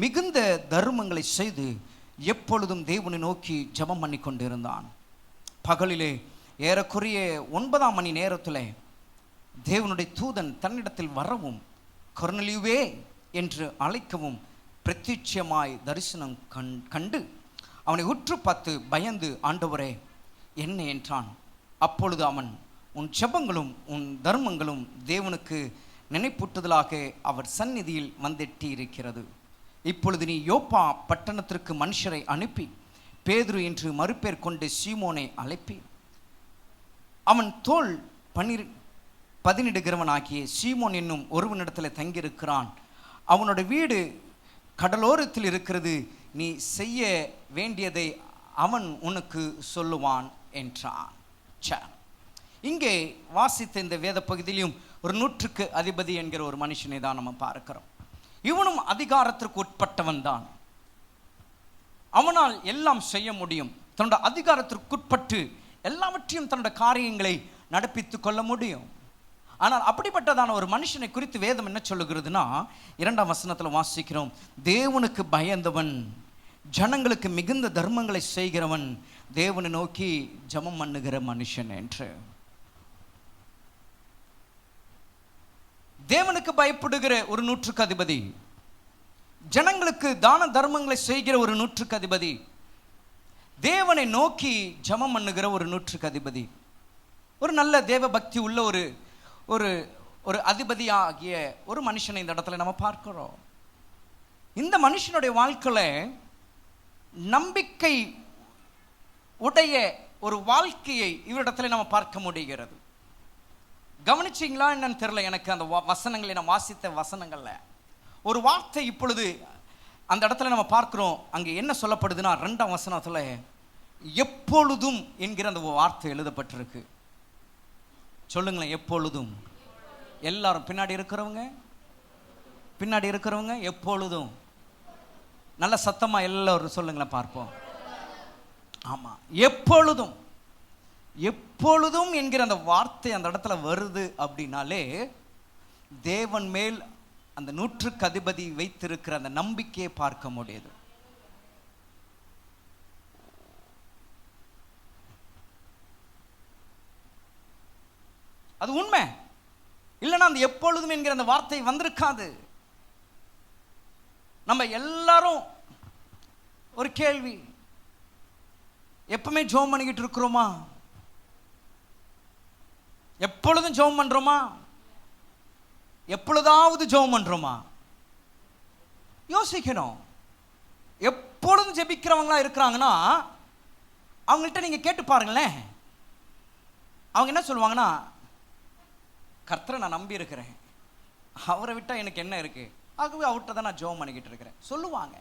மிகுந்த தர்மங்களை செய்து எப்பொழுதும் தேவனை நோக்கி ஜெபம் பண்ணி கொண்டிருந்தான். பகலிலே ஏறக்குறைய 9ஆம் மணி நேரத்தில் தேவனுடைய தூதன் தன்னிடத்தில் வரவும் கொர்னலியுவே என்று அழைக்கவும் பிரத்யட்சமாய் தரிசனம் கண்டு அவனை உற்று பார்த்து பயந்து, ஆண்டவரே என்ன என்றான். அப்பொழுது அவன், உன் ஜெபங்களும் உன் தர்மங்களும் தேவனுக்கு நினைப்பூட்டுதலாக அவர் சந்நிதியில் வந்தெட்டி இருக்கிறது. இப்பொழுது நீ யோப்பா பட்டணத்திற்கு மனுஷரை அனுப்பி பேதுரு என்று மறுபேர் கொண்டு சீமோனை அழைப்பி அவன் தோல் 17 ஆகிய சீமோன் என்னும் ஒருவனிடத்தில் தங்கியிருக்கிறான். அவனோட வீடு கடலோரத்தில் இருக்கிறது. நீ செய்ய வேண்டியதை அவன் உனக்கு சொல்லுவான் என்றான். இங்கே வாசித்த இந்த வேத பகுதியிலும் ஒரு 100க்கு அதிபதி என்கிற ஒரு மனுஷனை தான் நம்ம பார்க்கிறோம். இவனும் அதிகாரத்திற்கு உட்பட்டவன் தான். அவனால் எல்லாம் செய்ய முடியும். தன்னோட அதிகாரத்திற்குட்பட்டு எல்லாவற்றையும் தன்னோட காரியங்களை நடப்பித்துக் கொள்ள முடியும். ஆனால் அப்படிப்பட்டதான ஒரு மனுஷனை குறித்து வேதம் என்ன சொல்லுகிறதுனா, 2ஆம் வசனத்தில் வாசிக்கிறோம், தேவனுக்கு பயந்தவன், ஜனங்களுக்கு மிகுந்த தர்மங்களை செய்கிறவன், தேவனை நோக்கி ஜெபம் பண்ணுகிற மனுஷன் என்று. தேவனுக்கு பயப்படுகிற ஒரு 100க்கு அதிபதி, ஜனங்களுக்கு தான தர்மங்களை செய்கிற ஒரு 100க்கு அதிபதி, தேவனை நோக்கி ஜெபம் பண்ணுகிற ஒரு 100க்கு அதிபதி, ஒரு நல்ல தேவ பக்தி உள்ள ஒரு ஒரு ஒரு அதிபதியாகிய ஒரு மனுஷனை இந்த இடத்துல நம்ம பார்க்கிறோம். இந்த மனுஷனுடைய வாழ்க்கையில் நம்பிக்கை உடைய ஒரு வாழ்க்கையை இவரிடத்துல நம்ம பார்க்க முடிகிறது. கவனிச்சிங்களா என்னன்னு தெரியல, எனக்கு அந்த வசனங்களை நான் வாசித்த வசனங்கள்ல ஒரு வார்த்தை இப்பொழுது அந்த இடத்துல நம்ம பார்க்கிறோம். அங்கே என்ன சொல்லப்படுதுன்னா, 2ஆம் வசனத்துல எப்பொழுதும் என்கிற அந்த வார்த்தை எழுதப்பட்டிருக்கு. சொல்லுங்களேன், எப்பொழுதும். எல்லாரும் பின்னாடி இருக்கிறவங்க எப்பொழுதும் நல்ல சத்தமா எல்லாரும் சொல்லுங்களேன் பார்ப்போம். ஆமா, எப்பொழுதும். எப்பொழுதும் என்கிற அந்த வார்த்தை அந்த இடத்துல வருது அப்படின்னாலே தேவன் மேல் அந்த 100க்கு அதிபதி வைத்திருக்கிற அந்த நம்பிக்கையை பார்க்க முடியுது. அது உண்மை. இல்லைன்னா அந்த எப்பொழுதும் என்கிற அந்த வார்த்தை வந்திருக்காது. நம்ம எல்லாரும் ஒரு கேள்வி, எப்பவுமே ஜெபம் பண்ணிக்கிட்டு இருக்கிறோமா? எப்பொழுதும் ஜெபம் பண்றோமா? எப்பொழுதாவது ஜெபம் பண்றோமா? யோசிக்கணும். எப்பொழுதும் ஜெபிக்கிறவங்களா இருக்கிறாங்கன்னா அவங்கள்ட்ட நீங்க கேட்டு பாருங்களேன். அவங்க என்ன சொல்லுவாங்கன்னா, கர்த்தரை நான் நம்பி இருக்கிறேன், அவரை விட்டா எனக்கு என்ன இருக்கு, ஆகவே அவர்கிட்ட தான் நான் ஜெபம் பண்ணிக்கிட்டு இருக்கிறேன் சொல்லுவாங்க.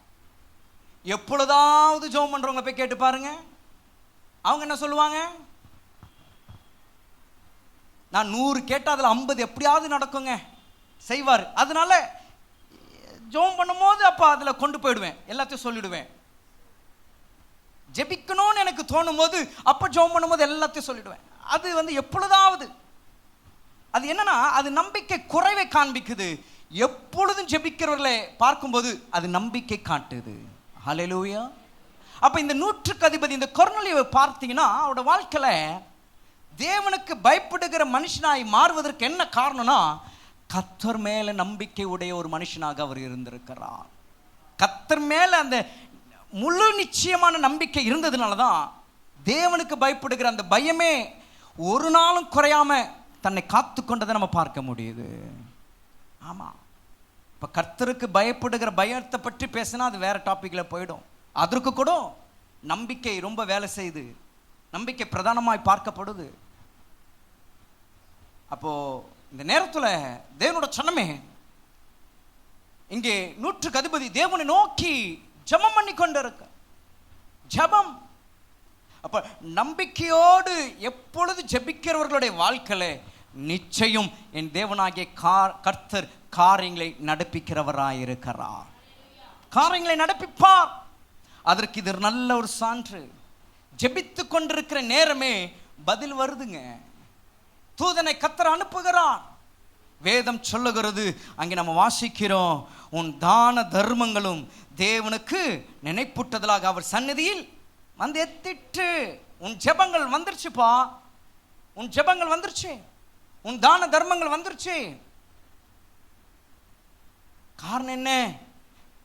எப்பொழுதாவது ஜெபம் பண்றவங்க போய் கேட்டு பாருங்க, அவங்க என்ன சொல்லுவாங்க? நான் 100 கேட்டா அதுல 50 எப்படியாவது நடக்குங்க செய்வார். அதனால ஜெபம் பண்ணும் போது அப்ப அதுல கொண்டு போயிடுவேன், எல்லாத்தையும் சொல்லிடுவேன். ஜெபிக்கணும்னு எனக்கு தோணும் போது அப்ப ஜெபம் பண்ணும்போது எல்லாத்தையும் சொல்லிடுவேன். அது எப்பொழுதாவது. அது என்னன்னா, அது நம்பிக்கை குறைவை காண்பிக்குது. எப்பொழுதும் ஜெபிக்கிறவர்களை பார்க்கும்போது அது நம்பிக்கை காட்டுது. ஹல்லேலூயா. அப்ப இந்த 100க்கு அதிபதி இந்த கொர்நேலியுவை பார்த்தீங்கன்னா, அவரோட வாழ்க்கையில தேவனுக்கு பயப்படுகிற மனுஷனாய் மாறுவதற்கு என்ன காரணம்னா, கர்த்தர் மேல நம்பிக்கை உடைய ஒரு மனுஷனாக அவர் இருந்திருக்கிறார். கர்த்தர் மேல அந்த முழு நிச்சயமான நம்பிக்கை இருந்ததுனால தான் தேவனுக்கு பயப்படுகிற அந்த பயமே ஒரு நாளும் குறையாம தன்னை காத்து கொண்டதை நம்ம பார்க்க முடியுது. ஆமா, இப்ப கர்த்தருக்கு பயப்படுகிற பயத்தை பற்றி பேசினா அது வேற டாபிக்ல போயிடும். அதற்கு கூட நம்பிக்கை ரொம்ப வேலை செய்யுது, நம்பிக்கை பிரதானமாய் பார்க்கப்படுது. அப்போ இந்த நேரத்துல தேவனோட சனமே இங்கே 100க்கு அதிபதி தேவனை நோக்கி ஜெபம் பண்ணி கொண்டிருக்க. ஜெபம் அப்ப நம்பிக்கையோடு எப்பொழுது ஜெபிக்கிறவர்களுடைய வாழ்க்கையில நிச்சயம் என் தேவனாகிய கர்த்தர் காரியங்களை நடப்பிக்கிறவராயிருக்கிறார். காரியங்களை நடப்பிப்பார். அதற்கு இது நல்ல ஒரு சான்று. ஜெபித்து கொண்டிருக்கிற நேரமே பதில் வருதுங்க. தூதனை கர்த்தர் அனுப்புகிறார். வேதம் சொல்லுகிறது, அங்கே நம்ம வாசிக்கிறோம், உன் தான தர்மங்களும் தேவனுக்கு நினைப்பூட்டுதலாக அவர் சந்நிதியில் வந்து எத்திட்டு. உன் ஜெபங்கள் வந்துருச்சுப்பா, உன் ஜெபங்கள் வந்துருச்சு, உன் தான தர்மங்கள் வந்துருச்சு. காரணம் என்ன?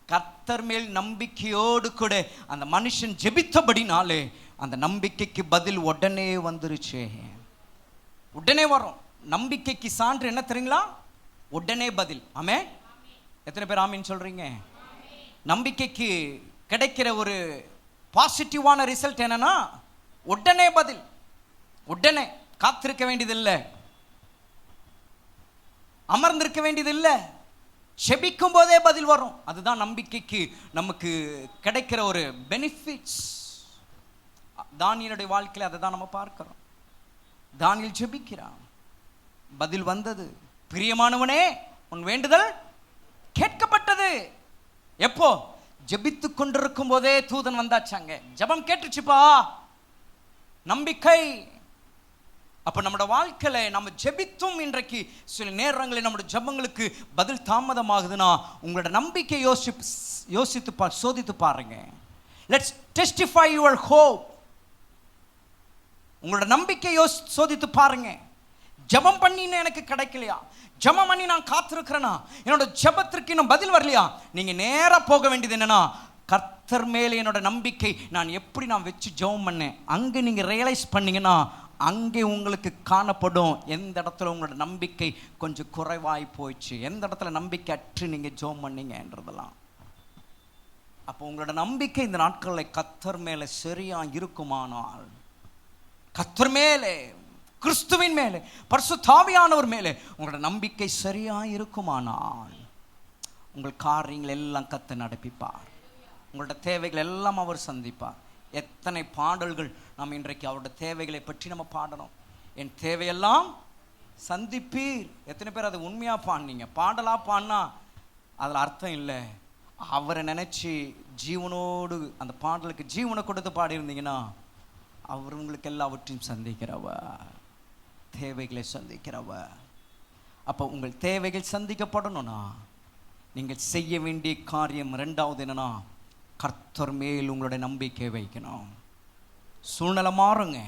கர்த்தர் மேல் நம்பிக்கையோடு கூட அந்த மனுஷன் ஜெபித்தபடினாலே அந்த நம்பிக்கைக்கு பதில் உடனே வந்துருச்சு. உடனே வரும். நம்பிக்கைக்கு சான்று என்ன தெரியுங்களா? உடனே பதில். ஆமே, எத்தனை பேர் ஆமீன் சொல்றீங்க? நம்பிக்கைக்கு கிடைக்கிற ஒரு பாசிட்டிவான ரிசல்ட் என்னன்னா உடனே பதில். உடனே காத்திருக்க வேண்டியதில்லை, அமர்ந்திருக்க வேண்டியதில்லை. செபிக்கும் போதே பதில் வரும். அதுதான் நம்பிக்கைக்கு நமக்கு கிடைக்கிற ஒரு பெனிஃபிட்ஸ். தானியேலுடைய வாழ்க்கையில் அதை தான் நம்ம பார்க்கிறோம். தானியேல் ஜெபிக்கிறான், பதில் வந்தது. பிரியமானவனே, உன் வேண்டுதல் கேட்கப்பட்டது. எப்போ? ஜெபித்து கொண்டிருக்கும் போதே தூதன் வந்தாச்சாங்க. ஜெபம் கேட்டுச்சுப்பா, நம்பிக்கை. அப்ப நம்மளோட வாழ்க்கையில நம்ம ஜெபித்தும் இன்றைக்கு சில நேரங்களில் நம்முடைய ஜெபங்களுக்கு பதில் தாமதமாகுதுன்னா உங்களோட நம்பிக்கை யோசித்து சோதித்து பாருங்க. Let's testify your hope. உங்களோட நம்பிக்கை சோதித்து பாருங்க. ஜெபம் பண்ணின்னு எனக்கு கிடைக்கலையா, ஜெபம் பண்ணி நான் காத்திருக்கிறேனா, என்னோட ஜெபத்திற்கு இன்னும் பதில் வரலையா, நீங்க நேரா போக வேண்டியது என்னன்னா, கர்த்தர் மேலே என்னோட நம்பிக்கை நான் எப்படி நான் வச்சு ஜெபம் பண்ணேன், அங்கே நீங்க ரியலைஸ் பண்ணீங்கன்னா அங்கே உங்களுக்கு காணப்படும் எந்த இடத்துல உங்களோட நம்பிக்கை கொஞ்சம் குறைவாய் போயிடுச்சு, எந்த இடத்துல நம்பிக்கை அற்று நீங்க ஜெபம் பண்ணீங்கன்றதெல்லாம். அப்போ உங்களோட நம்பிக்கை இந்த நாட்களில் கர்த்தர் மேலே சரியா இருக்குமானால், கர்த்தர் மேலே, கிறிஸ்துவின் மேலே, பரிசுத்த ஆவியானவர் மேலே உங்களோட நம்பிக்கை சரியா இருக்குமானால் உங்கள் காரியங்கள் எல்லாம் கர்த்தர் நடப்பிப்பார். உங்களோட தேவைகள் எல்லாம் அவர் சந்திப்பார். எத்தனை பாடல்கள் நாம் இன்றைக்கு அவருடைய தேவைகளை பற்றி நம்ம பாடணும். என் தேவையெல்லாம் சந்திப்பீர். எத்தனை பேர் அதை உண்மையா பாடினீங்க? பாடலா பாடினா அதில் அர்த்தம் இல்லை. அவரை நினைச்சு ஜீவனோடு அந்த பாடலுக்கு ஜீவனை கொடுத்து பாடியிருந்தீங்கன்னா அவர் உங்களுக்கு எல்லாவற்றையும் சந்திக்கிறவர், தேவைகளை சந்திக்கிறவர். அப்போ உங்கள் தேவைகள் சந்திக்கப்படணும்னா நீங்கள் செய்ய வேண்டிய காரியம் ரெண்டாவது என்னன்னா, கர்த்தர் மேல் உங்களுடைய நம்பிக்கை வைக்கணும். சூழ்நிலை மாறுங்க,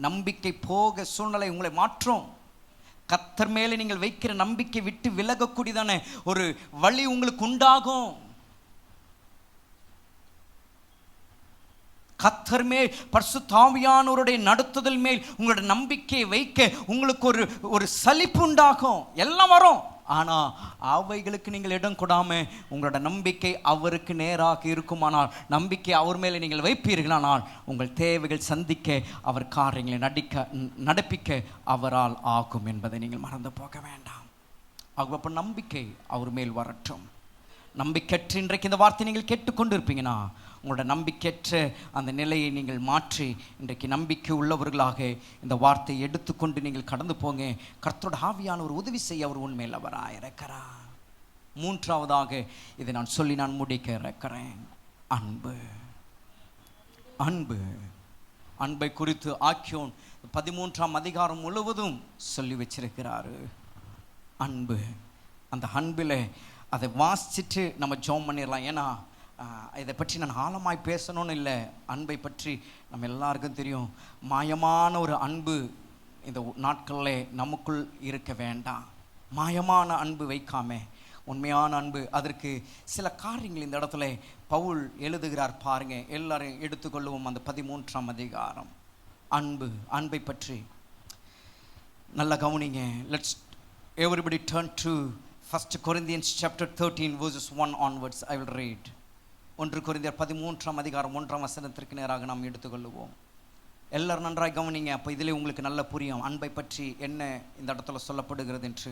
நம்பிக்கை போக சூழ்நிலை உங்களை மாற்றும். கர்த்தர் மேலே நீங்கள் வைக்கிற நம்பிக்கை விட்டு விலகக்கூடியதான ஒரு வழி உங்களுக்கு உண்டாகும். கர்த்தர் மேல், பரிசுத்த ஆவியானவருடைய நடத்துதல் மேல் உங்களுடைய நம்பிக்கையை வைக்க உங்களுக்கு ஒரு சலிப்பு உண்டாகும். எல்லாம் வரும், ஆனா அவைகளுக்கு நீங்கள் இடம் கொடாம உங்களோட நம்பிக்கை அவருக்கு நேராக இருக்குமானால், நம்பிக்கை அவர் மேலே நீங்கள் வைப்பீர்களானால் உங்கள் தேவைகள் சந்திக்க அவர் காரியங்களை நடப்பிக்க அவரால் ஆகும் என்பதை நீங்கள் மறந்து போக வேண்டாம். அப்போ நம்பிக்கை அவர் மேல் வரட்டும். நம்பிக்கையற்ற இன்றைக்கு இந்த வார்த்தை நீங்கள் கேட்டுக்கொண்டு இருப்பீங்கன்னா உங்களோட நம்பிக்கையற்ற அந்த நிலையை நீங்கள் மாற்றி இன்றைக்கு நம்பிக்கை உள்ளவர்களாக இந்த வார்த்தையை எடுத்துக்கொண்டு நீங்கள் கடந்து போங்க. கர்த்தரோட ஆவியான ஒரு உதவி செய்ய அவர் உண்மையில் அவராக இருக்கிறார். மூன்றாவதாக இதை நான் சொல்லி நான் முடிக்க இருக்கிறேன். அன்பு. அன்பு அன்பை குறித்து ஆக்கியோன் 13ஆம் அதிகாரம் முழுவதும் சொல்லி வச்சிருக்கிறாரு. அன்பு. அந்த அன்பில் அதை வாசிச்சுட்டு நம்ம ஜெபம் பண்ணிடலாம். ஏன்னா இதை பற்றி நான் ஆழமாய் பேசணும்னு இல்லை. அன்பை பற்றி நம்ம எல்லாருக்கும் தெரியும். மாயமான ஒரு அன்பு இந்த நாட்களில் நமக்குள் இருக்க வேண்டாம். மாயமான அன்பு வைக்காம உண்மையான அன்பு, அதற்கு சில காரியங்கள் இந்த இடத்துல பவுல் எழுதுகிறார் பாருங்க. எல்லாரும் எடுத்துக்கொள்ளுவோம் அந்த 13ஆம் அதிகாரம். அன்பு, அன்பை பற்றி நல்லா கவனிங்க. Let's everybody turn to 1 Corinthians chapter 13 verses 1 onwards. I will read. 1 கொரிந்தியர் 13ஆம் அதிகாரம் 1ஆம் வசனத்திற்கு நேராக நாம் எடுத்துக்கொள்ளுவோம். எல்லாரும் நன்றாய் கவனிங்க. அப்போ இதிலே உங்களுக்கு நல்ல புரியும் அன்பை பற்றி என்ன இந்த இடத்துல சொல்லப்படுகிறது என்று.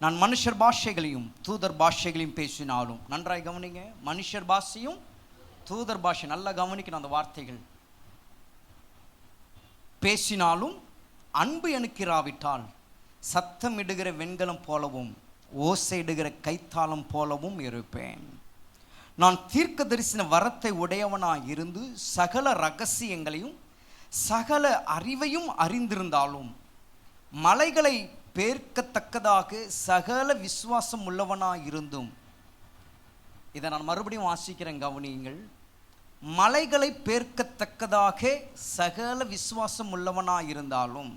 நான் மனுஷர் பாஷைகளையும் தூதர் பாஷைகளையும் பேசினாலும், நன்றாய் கவனிங்க, மனுஷர் பாஷையும் தூதர் பாஷை, நல்லா கவனிக்கணும் அந்த வார்த்தைகள். பேசினாலும் அன்பு எனக்கு இராவிட்டால் சத்தம் இடுகிற வெண்கலம் போலவும் ஓசையிடுகிற கைத்தாளம் போலவும் இருப்பேன். நான் தீர்க்க தரிசன வரத்தை உடையவனாய் இருந்து சகல ரகசியங்களையும் சகல அறிவையும் அறிந்திருந்தாலும் மலைகளை பேர்க்கத்தக்கதாக சகல விசுவாசம் உள்ளவனாய் இருந்தும், இதை நான் மறுபடியும் வாசிக்கிறேன், கவனியுங்கள். மலைகளை பேர்க்கத்தக்கதாக சகல விசுவாசம் உள்ளவனாய் இருந்தாலும்,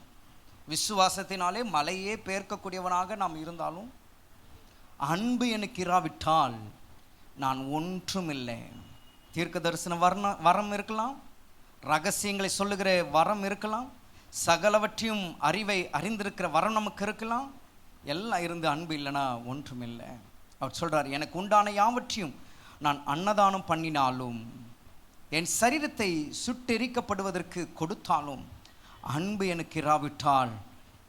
விசுவாசத்தினாலே மலையே பேர்க்கக்கூடியவனாக நாம் இருந்தாலும் அன்பு எனக்கு இராவிட்டால் நான் ஒன்றும் இல்லை. தீர்க்க தரிசன வரம் இருக்கலாம், ரகசியங்களை சொல்லுகிற வரம் இருக்கலாம், சகலவற்றையும் அறிவை அறிந்திருக்கிற வரம் நமக்கு இருக்கலாம், எல்லாம் இருந்து அன்பு இல்லைன்னா ஒன்றும் இல்லை. அவர் சொல்றார், எனக்கு உண்டான யாவற்றையும் நான் அன்னதானம் பண்ணினாலும், என் சரீரத்தை சுட்டெரிக்கப்படுவதற்கு கொடுத்தாலும் அன்பு எனக்கு இராவிட்டால்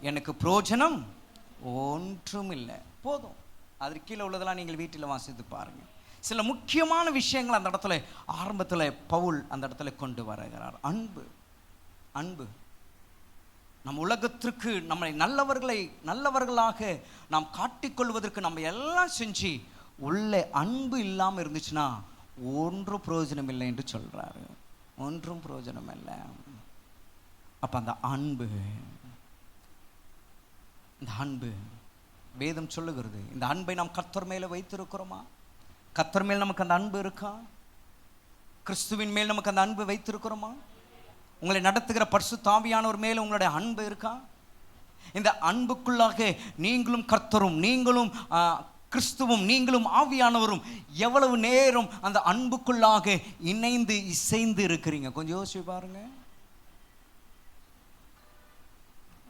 எனக்கு பிரயோஜனம் ஒன்றும் இல்லை. போதும். அதற்கு கீழே உள்ளதெல்லாம் நீங்கள் வீட்டில் வாசித்து பாருங்கள். சில முக்கியமான விஷயங்கள் அந்த இடத்துல ஆரம்பத்தில் பவுல் அந்த இடத்துல கொண்டு வருகிறார். அன்பு. அன்பு நம் உலகத்திற்கு நம்மை நல்லவர்களாக நாம் காட்டிக்கொள்வதற்கு நம்ம எல்லாம் செஞ்சு உள்ள அன்பு இல்லாமல் இருந்துச்சுன்னா ஒன்றும் பிரயோஜனம் இல்லை என்று சொல்றாரு. ஒன்றும் பிரயோஜனம் இல்லை. அப்ப அந்த அன்பு, இந்த அன்பு வேதம் சொல்லுகிறது. இந்த அன்பை நாம் கர்த்தர் மேல வைத்திருக்கிறோமா? கர்த்தர் மேல் நமக்கு அந்த அன்பு இருக்கா? கிறிஸ்துவின் மேல் நமக்கு அந்த அன்பு வைத்திருக்கிறோமா? உங்களை நடத்துகிற பரிசுத்த ஆவியானவர் மேல் உங்களுடைய அன்பு இருக்கா? இந்த அன்புக்குள்ளாக நீங்களும் கர்த்தரும், நீங்களும் கிறிஸ்துவும், நீங்களும் ஆவியானவரும் எவ்வளவு நேரம் அந்த அன்புக்குள்ளாக இணைந்து இசைந்து இருக்கிறீங்க? கொஞ்சம் யோசிச்சு பாருங்க.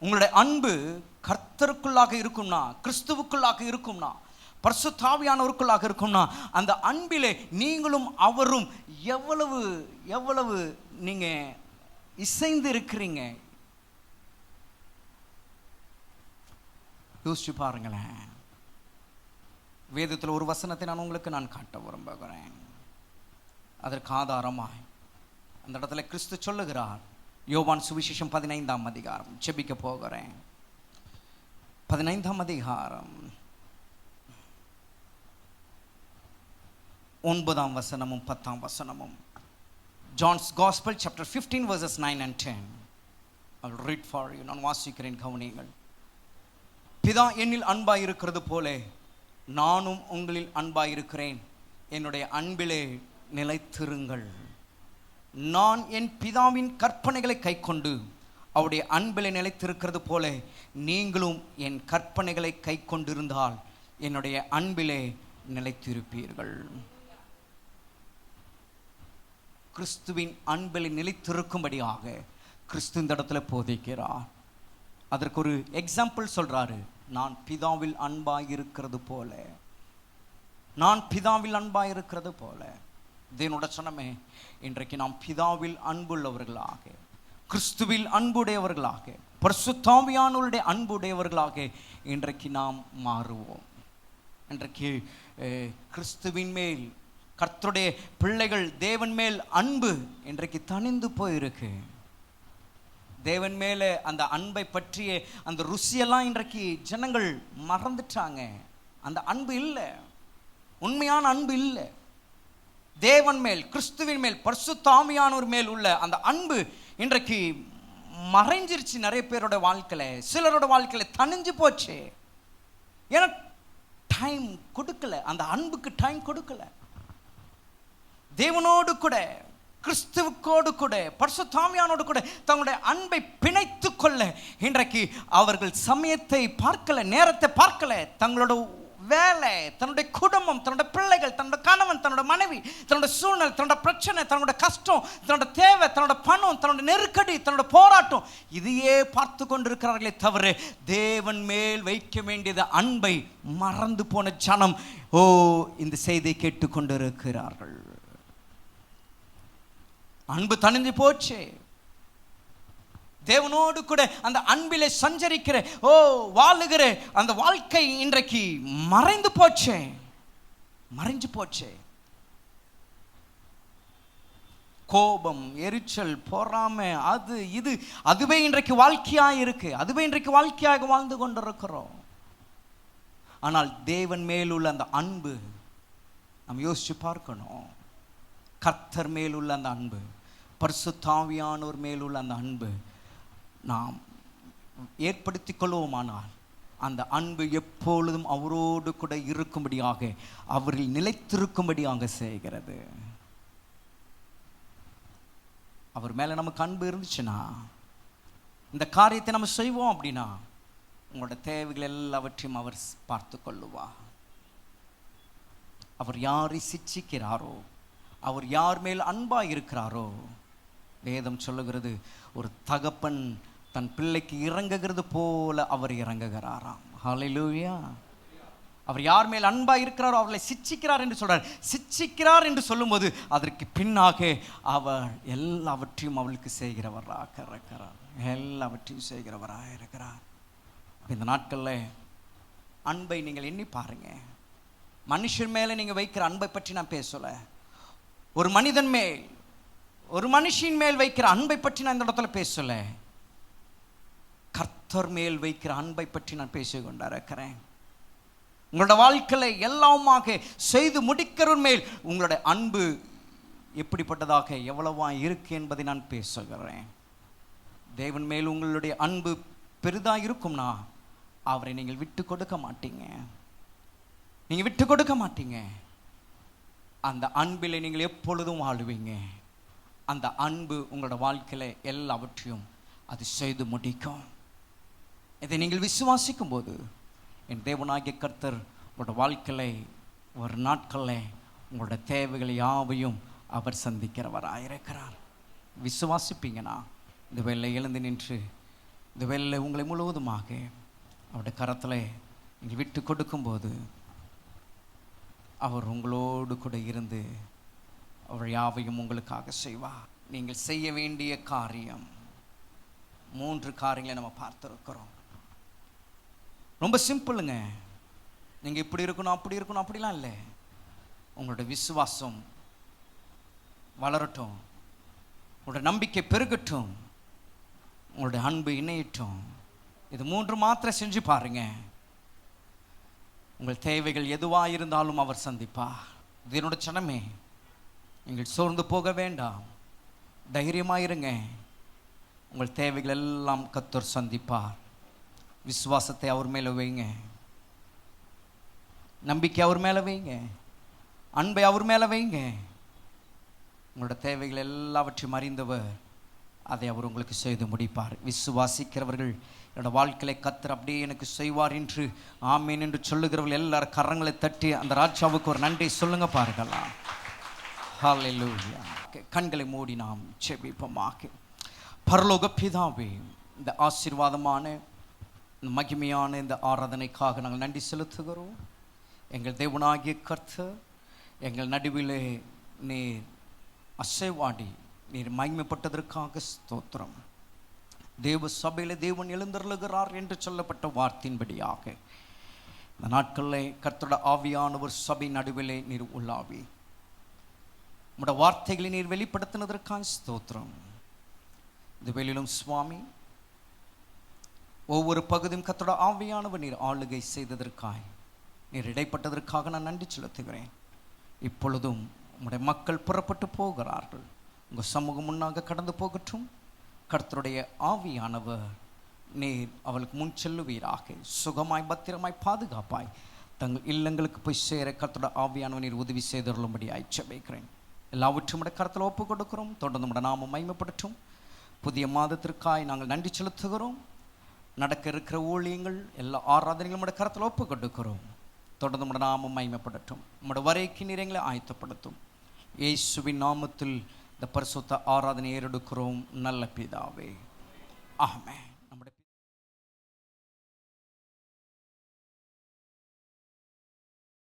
உங்களுடைய அன்பு கர்த்தருக்குள்ளாக இருக்கும்னா, கிறிஸ்துவுக்குள்ளாக இருக்கும்னா, பரிசுத்த ஆவியானவருக்குள்ளாக இருக்கும்னா, அந்த அன்பிலே நீங்களும் அவரும் எவ்வளவு எவ்வளவு நீங்க இசைந்து இருக்கிறீங்க யோசிச்சு பாருங்களேன். வேதத்தில் ஒரு வசனத்தை நான் காட்ட விரும்புகிறேன். அதற்கு ஆதாரமாய் அந்த இடத்துல கிறிஸ்து சொல்லுகிறார். யோவான் சுவிசேஷம் 15ஆம் அதிகாரம் ஜெபிக்க போகிறேன். 15ஆம் அதிகாரம் 9ஆம் வசனமும் 10ஆம் வசனமும். John's Gospel chapter 15 verses 9 and 10. I will read for you. நான் வாசிக்கிறேன், கவனியுங்கள். பிதா என்னில் அன்பாய் இருக்கிறது போல நானும் உங்களில் அன்பாய் இருக்கிறேன். என்னுடைய அன்பிலே நிலைத்திருங்கள். நான் என் பிதாவின் கற்பனைகளை கைக்கொண்டு அவருடைய அன்பிலே நிலைத்திருக்கிறது போல நீங்களும் என் கற்பனைகளை கைக்கொண்டிருந்தால் என்னுடைய அன்பிலே நிலைத்திருப்பீர்கள். கிறிஸ்துவின் அன்பில் நிலைத்திருக்கும்படியாக கிறிஸ்து இந்த இடத்துல போதிக்கிறார். அதற்கு ஒரு எக்ஸாம்பிள் சொல்றாரு. நான் பிதாவில் அன்பாய் இருக்கிறது போல, நான் பிதாவில் அன்பாய் இருக்கிறது போல. இதனோட சொன்னமே, இன்றைக்கு நாம் பிதாவில் அன்புள்ளவர்களாக, கிறிஸ்துவில் அன்புடையவர்களாக, பரிசுத்த ஆவியானவருடைய அன்புடையவர்களாக இன்றைக்கு நாம் மாறுவோம். இன்றைக்கு கிறிஸ்துவின் மேல், கர்த்தருடைய பிள்ளைகள் தேவன் மேல் அன்பு இன்றைக்கு தணிந்து போயிருக்கு. தேவன் மேல அந்த அன்பை பற்றிய அந்த ருசியெல்லாம் இன்றைக்கு ஜனங்கள் மறந்துட்டாங்க. அந்த அன்பு இல்லை, உண்மையான அன்பு இல்லை. தேவன் மேல், கிறிஸ்துவின் மேல், பரிசுத்த ஆவியானவர் மேல் உள்ள அந்த அன்பு இன்றைக்கு மறைஞ்சிருச்சு. நிறைய பேரோட வாழ்க்கையில, சிலரோட வாழ்க்கையில தணிஞ்சு போச்சு. ஏன்னா டைம் கொடுக்கல, அந்த அன்புக்கு டைம் கொடுக்கல. தேவனோடு கூட, கிறிஸ்துவுக்கோடு கூட, பரிசுத்த ஆவியானோடு கூட தங்களுடைய அன்பை பிணைத்து கொள்ள இன்றைக்கு அவர்கள் சமயத்தை பார்க்கல, நேரத்தை பார்க்கல. தங்களோட வேலை, தன்னுடைய குடும்பம், தன்னுடைய பிள்ளைகள், தன்னோட கணவன், தன்னோட மனைவி, தன்னோட சூழ்நிலை, தன்னோட பிரச்சனை, தன்னோட கஷ்டம், தன்னோட தேவை, தன்னோட பணம், தன்னோட நெருக்கடி, தன்னோட போராட்டம், இதையே பார்த்து கொண்டிருக்கிறார்களே தவிர தேவன் மேல் வைக்க வேண்டியது அன்பை மறந்து போன ஜனம் இந்த செய்தியை கேட்டுக்கொண்டிருக்கிறார்கள். அன்பு தணிந்து போச்சு. தேவனோடு கூட அந்த அன்பிலே சஞ்சரிக்கிற வாழுகிற அந்த வாழ்க்கை இன்றைக்கு மறைந்து போச்சு, மறைஞ்சு போச்சு. கோபம், எரிச்சல், பொறாமை, அது இது, அதுவே இன்றைக்கு வாழ்க்கையாக இருக்கு. அதுவே இன்றைக்கு வாழ்க்கையாக வாழ்ந்து கொண்டிருக்கிறோம். ஆனால் தேவன் மேலுள்ள அந்த அன்பு நாம் யோசிச்சு பார்க்கணும். கர்த்தர் மேலுள்ள அந்த அன்பு, பரிசுத்த ஆவியானவர் மேலுள்ள அந்த அன்பு நாம் ஏற்படுத்தி கொள்வோமானால் அந்த அன்பு எப்பொழுதும் அவரோடு கூட இருக்கும்படியாக, அவரில் நிலைத்திருக்கும்படியாக செய்கிறது. அவர் மேல நமக்கு அன்பு இருந்துச்சுன்னா, இந்த காரியத்தை நம்ம செய்வோம் அப்படின்னா, உங்களோட தேவைகள் எல்லாவற்றையும் அவர் பார்த்து கொள்ளுவார். அவர் யாரை சிட்சிக்கிறாரோ, அவர் யார் மேல் அன்பா இருக்கிறாரோ, வேதம் சொல்லுகிறது, ஒரு தகப்பன் தன் பிள்ளைக்கு இறங்குகிறது போல அவர் இறங்குகிறாராம். ஹல்லேலூயா. அவர் யார் மேல் அன்பா இருக்கிறாரோ அவர்களை சிட்சிக்கிறார் என்று சொல்றார். சிட்சிக்கிறார் என்று சொல்லும்போது அதற்கு பின்னாக அவர் எல்லாவற்றையும் அவளுக்கு செய்கிறவராக இருக்கிறார். எல்லாவற்றையும் செய்கிறவராக இருக்கிறார். இந்த நாட்களில் அன்பை நீங்கள் எண்ணி பாருங்க. மனுஷன் மேலே நீங்கள் வைக்கிற அன்பை பற்றி நான் பேசலை. ஒரு மனிதன் மேல், ஒரு மனுஷின் மேல் வைக்கிற அன்பை பற்றி நான் இந்த இடத்துல பேசலை. கர்த்தர் மேல் வைக்கிற அன்பை பற்றி நான் பேசிக் கொண்டிருக்கிறேன். உங்களோட வாழ்க்கையில் எல்லாமாக செய்து முடிக்கிறவர் மேல் உங்களுடைய அன்பு எப்படிப்பட்டதாக எவ்வளவா இருக்கு என்பதை நான் பேசுகிறேன். தேவன் மேல் உங்களுடைய அன்பு பெரிதாக இருக்கும்னா அவரை நீங்கள் விட்டு கொடுக்க மாட்டீங்க. நீங்கள் விட்டு கொடுக்க மாட்டீங்க. அந்த அன்பில் நீங்கள் எப்பொழுதும் வாழுவீங்க. அந்த அன்பு உங்களோட வாழ்க்கையில் எல்லாவற்றையும் அது செய்து முடிக்கும். இதை நீங்கள் விசுவாசிக்கும் போது என் தேவனாகிய கர்த்தர் உங்களோட வாழ்க்கையில் ஒரு நாட்களில் உங்களோட தேவைகள் யாவையும் அவர் சந்திக்கிறவராயிருக்கிறார். விசுவாசிப்பீங்கன்னா இந்த வேலை எழுந்து நின்று இந்த வேலை உங்களை முழுவதுமாக அவருடைய கரத்தில் நீங்கள் விட்டு கொடுக்கும்போது அவர் உங்களோடு கூட இருந்து அவர் யாவையும் உங்களுக்காக செய்வார். நீங்கள் செய்ய வேண்டிய காரியம் 3 காரியங்களை நம்ம பார்த்துருக்கிறோம். ரொம்ப சிம்பிளுங்க. நீங்கள் இப்படி இருக்கணும் அப்படி இருக்கணும் அப்படிலாம் இல்லை. உங்களோட விசுவாசம் வளரட்டும், உங்களோட நம்பிக்கை பெருகட்டும், உங்களுடைய அன்பு இணையட்டும். இது 3 மாத்திரம் செஞ்சு பாருங்க. உங்கள் தேவைகள் எதுவாக இருந்தாலும் அவர் சந்திப்பார். இது என்னோட சனமே, நீங்கள் சோர்ந்து போக வேண்டாம், தைரியமாக இருங்க. உங்கள் தேவைகள் எல்லாம் கர்த்தர் சந்திப்பார். விசுவாசத்தை அவர் மேலே வைங்க, நம்பிக்கை அவர் மேலே வைங்க, அன்பை அவர் மேலே வைங்க. உங்களோட தேவைகள் எல்லாவற்றையும் அறிந்தவர் அதை அவர் உங்களுக்கு செய்து முடிப்பார். விசுவாசிக்கிறவர்கள் என்னோட வாழ்க்கையை கர்த்தர் அப்படியே எனக்கு செய்வார் என்று ஆமீன் என்று சொல்லுகிறவர்கள் எல்லாரும் கரங்களை தட்டி அந்த ராஜாவுக்கு ஒரு நன்றி சொல்லுங்க பாருங்களாம். ஹல்லேலூயா. கண்களை மூடி நாம் ஜெபிப்போமாக. பரலோக பிதாவே, இந்த ஆசீர்வாதமான மகிமையான இந்த ஆராதனைக்காக நாங்கள் நன்றி செலுத்துகிறோம். எங்கள் தேவனாகிய கர்த்தர் எங்கள் நடுவிலே நீர் அசைவாடி நீர் மகிமைப்பட்டதற்காக ஸ்தோத்திரம். தேவ சபையில் தேவன் எழுந்தருளுகிறார் என்று சொல்லப்பட்ட வார்த்தையின்படியாக இந்த நாட்களில் கர்த்தருடைய ஆவியானவர் சபை நடுவிலே நீர் உள்ளாவி உம்முடைய வார்த்தைகளை நீர் வெளிப்படுத்தினதற்காக ஸ்தோத்திரம். இந்த வேளையிலும் சுவாமி ஒவ்வொரு பகுதியும் கர்த்தருடைய ஆவியானவர் நீர் ஆளுகை செய்ததற்காக நீர் இடைப்பட்டதற்காக நான் நன்றி செலுத்துகிறேன். இப்பொழுதும் உம்முடைய மக்கள் புறப்பட்டு போகிறார்கள். உங்கள் சமூகம் முன்னாக கடந்து போகட்டும். கர்த்தருடைய ஆவியானவர் நீர் அவளுக்கு முன் செல்லுவீராக. சுகமாய் பத்திரமாய் பாதுகாப்பாய் தங்கள் இல்லங்களுக்கு போய் சேர கர்த்தருடைய ஆவியானவர் நீர் உதவி செய்தருளும்படி ஜெபிக்கிறேன். எல்லாவற்றும் கர்த்தரை ஒப்பு கொடுக்கிறோம். தொடர்ந்து நம்முடைய நாமம் மகிமைப்படட்டும். புதிய மாதத்திற்காய் நாங்கள் நன்றி செலுத்துகிறோம். நடக்க இருக்கிற ஊழியங்கள் எல்லா ஆராதனைகளும் நம்முடைய கர்த்தரை ஒப்பு கொடுக்கிறோம். தொடர்ந்து நம்முடைய நாமம் மகிமைப்படட்டும். நம்முடைய வரைக்கு நீர் எங்களை ஆயத்தப்படுத்தும். இயேசுவின் நாமத்தில் இந்த பரிசுத்த ஆராதனை ஏறெடுக்கிறோம் நல்ல பிதாவே. ஆமென்.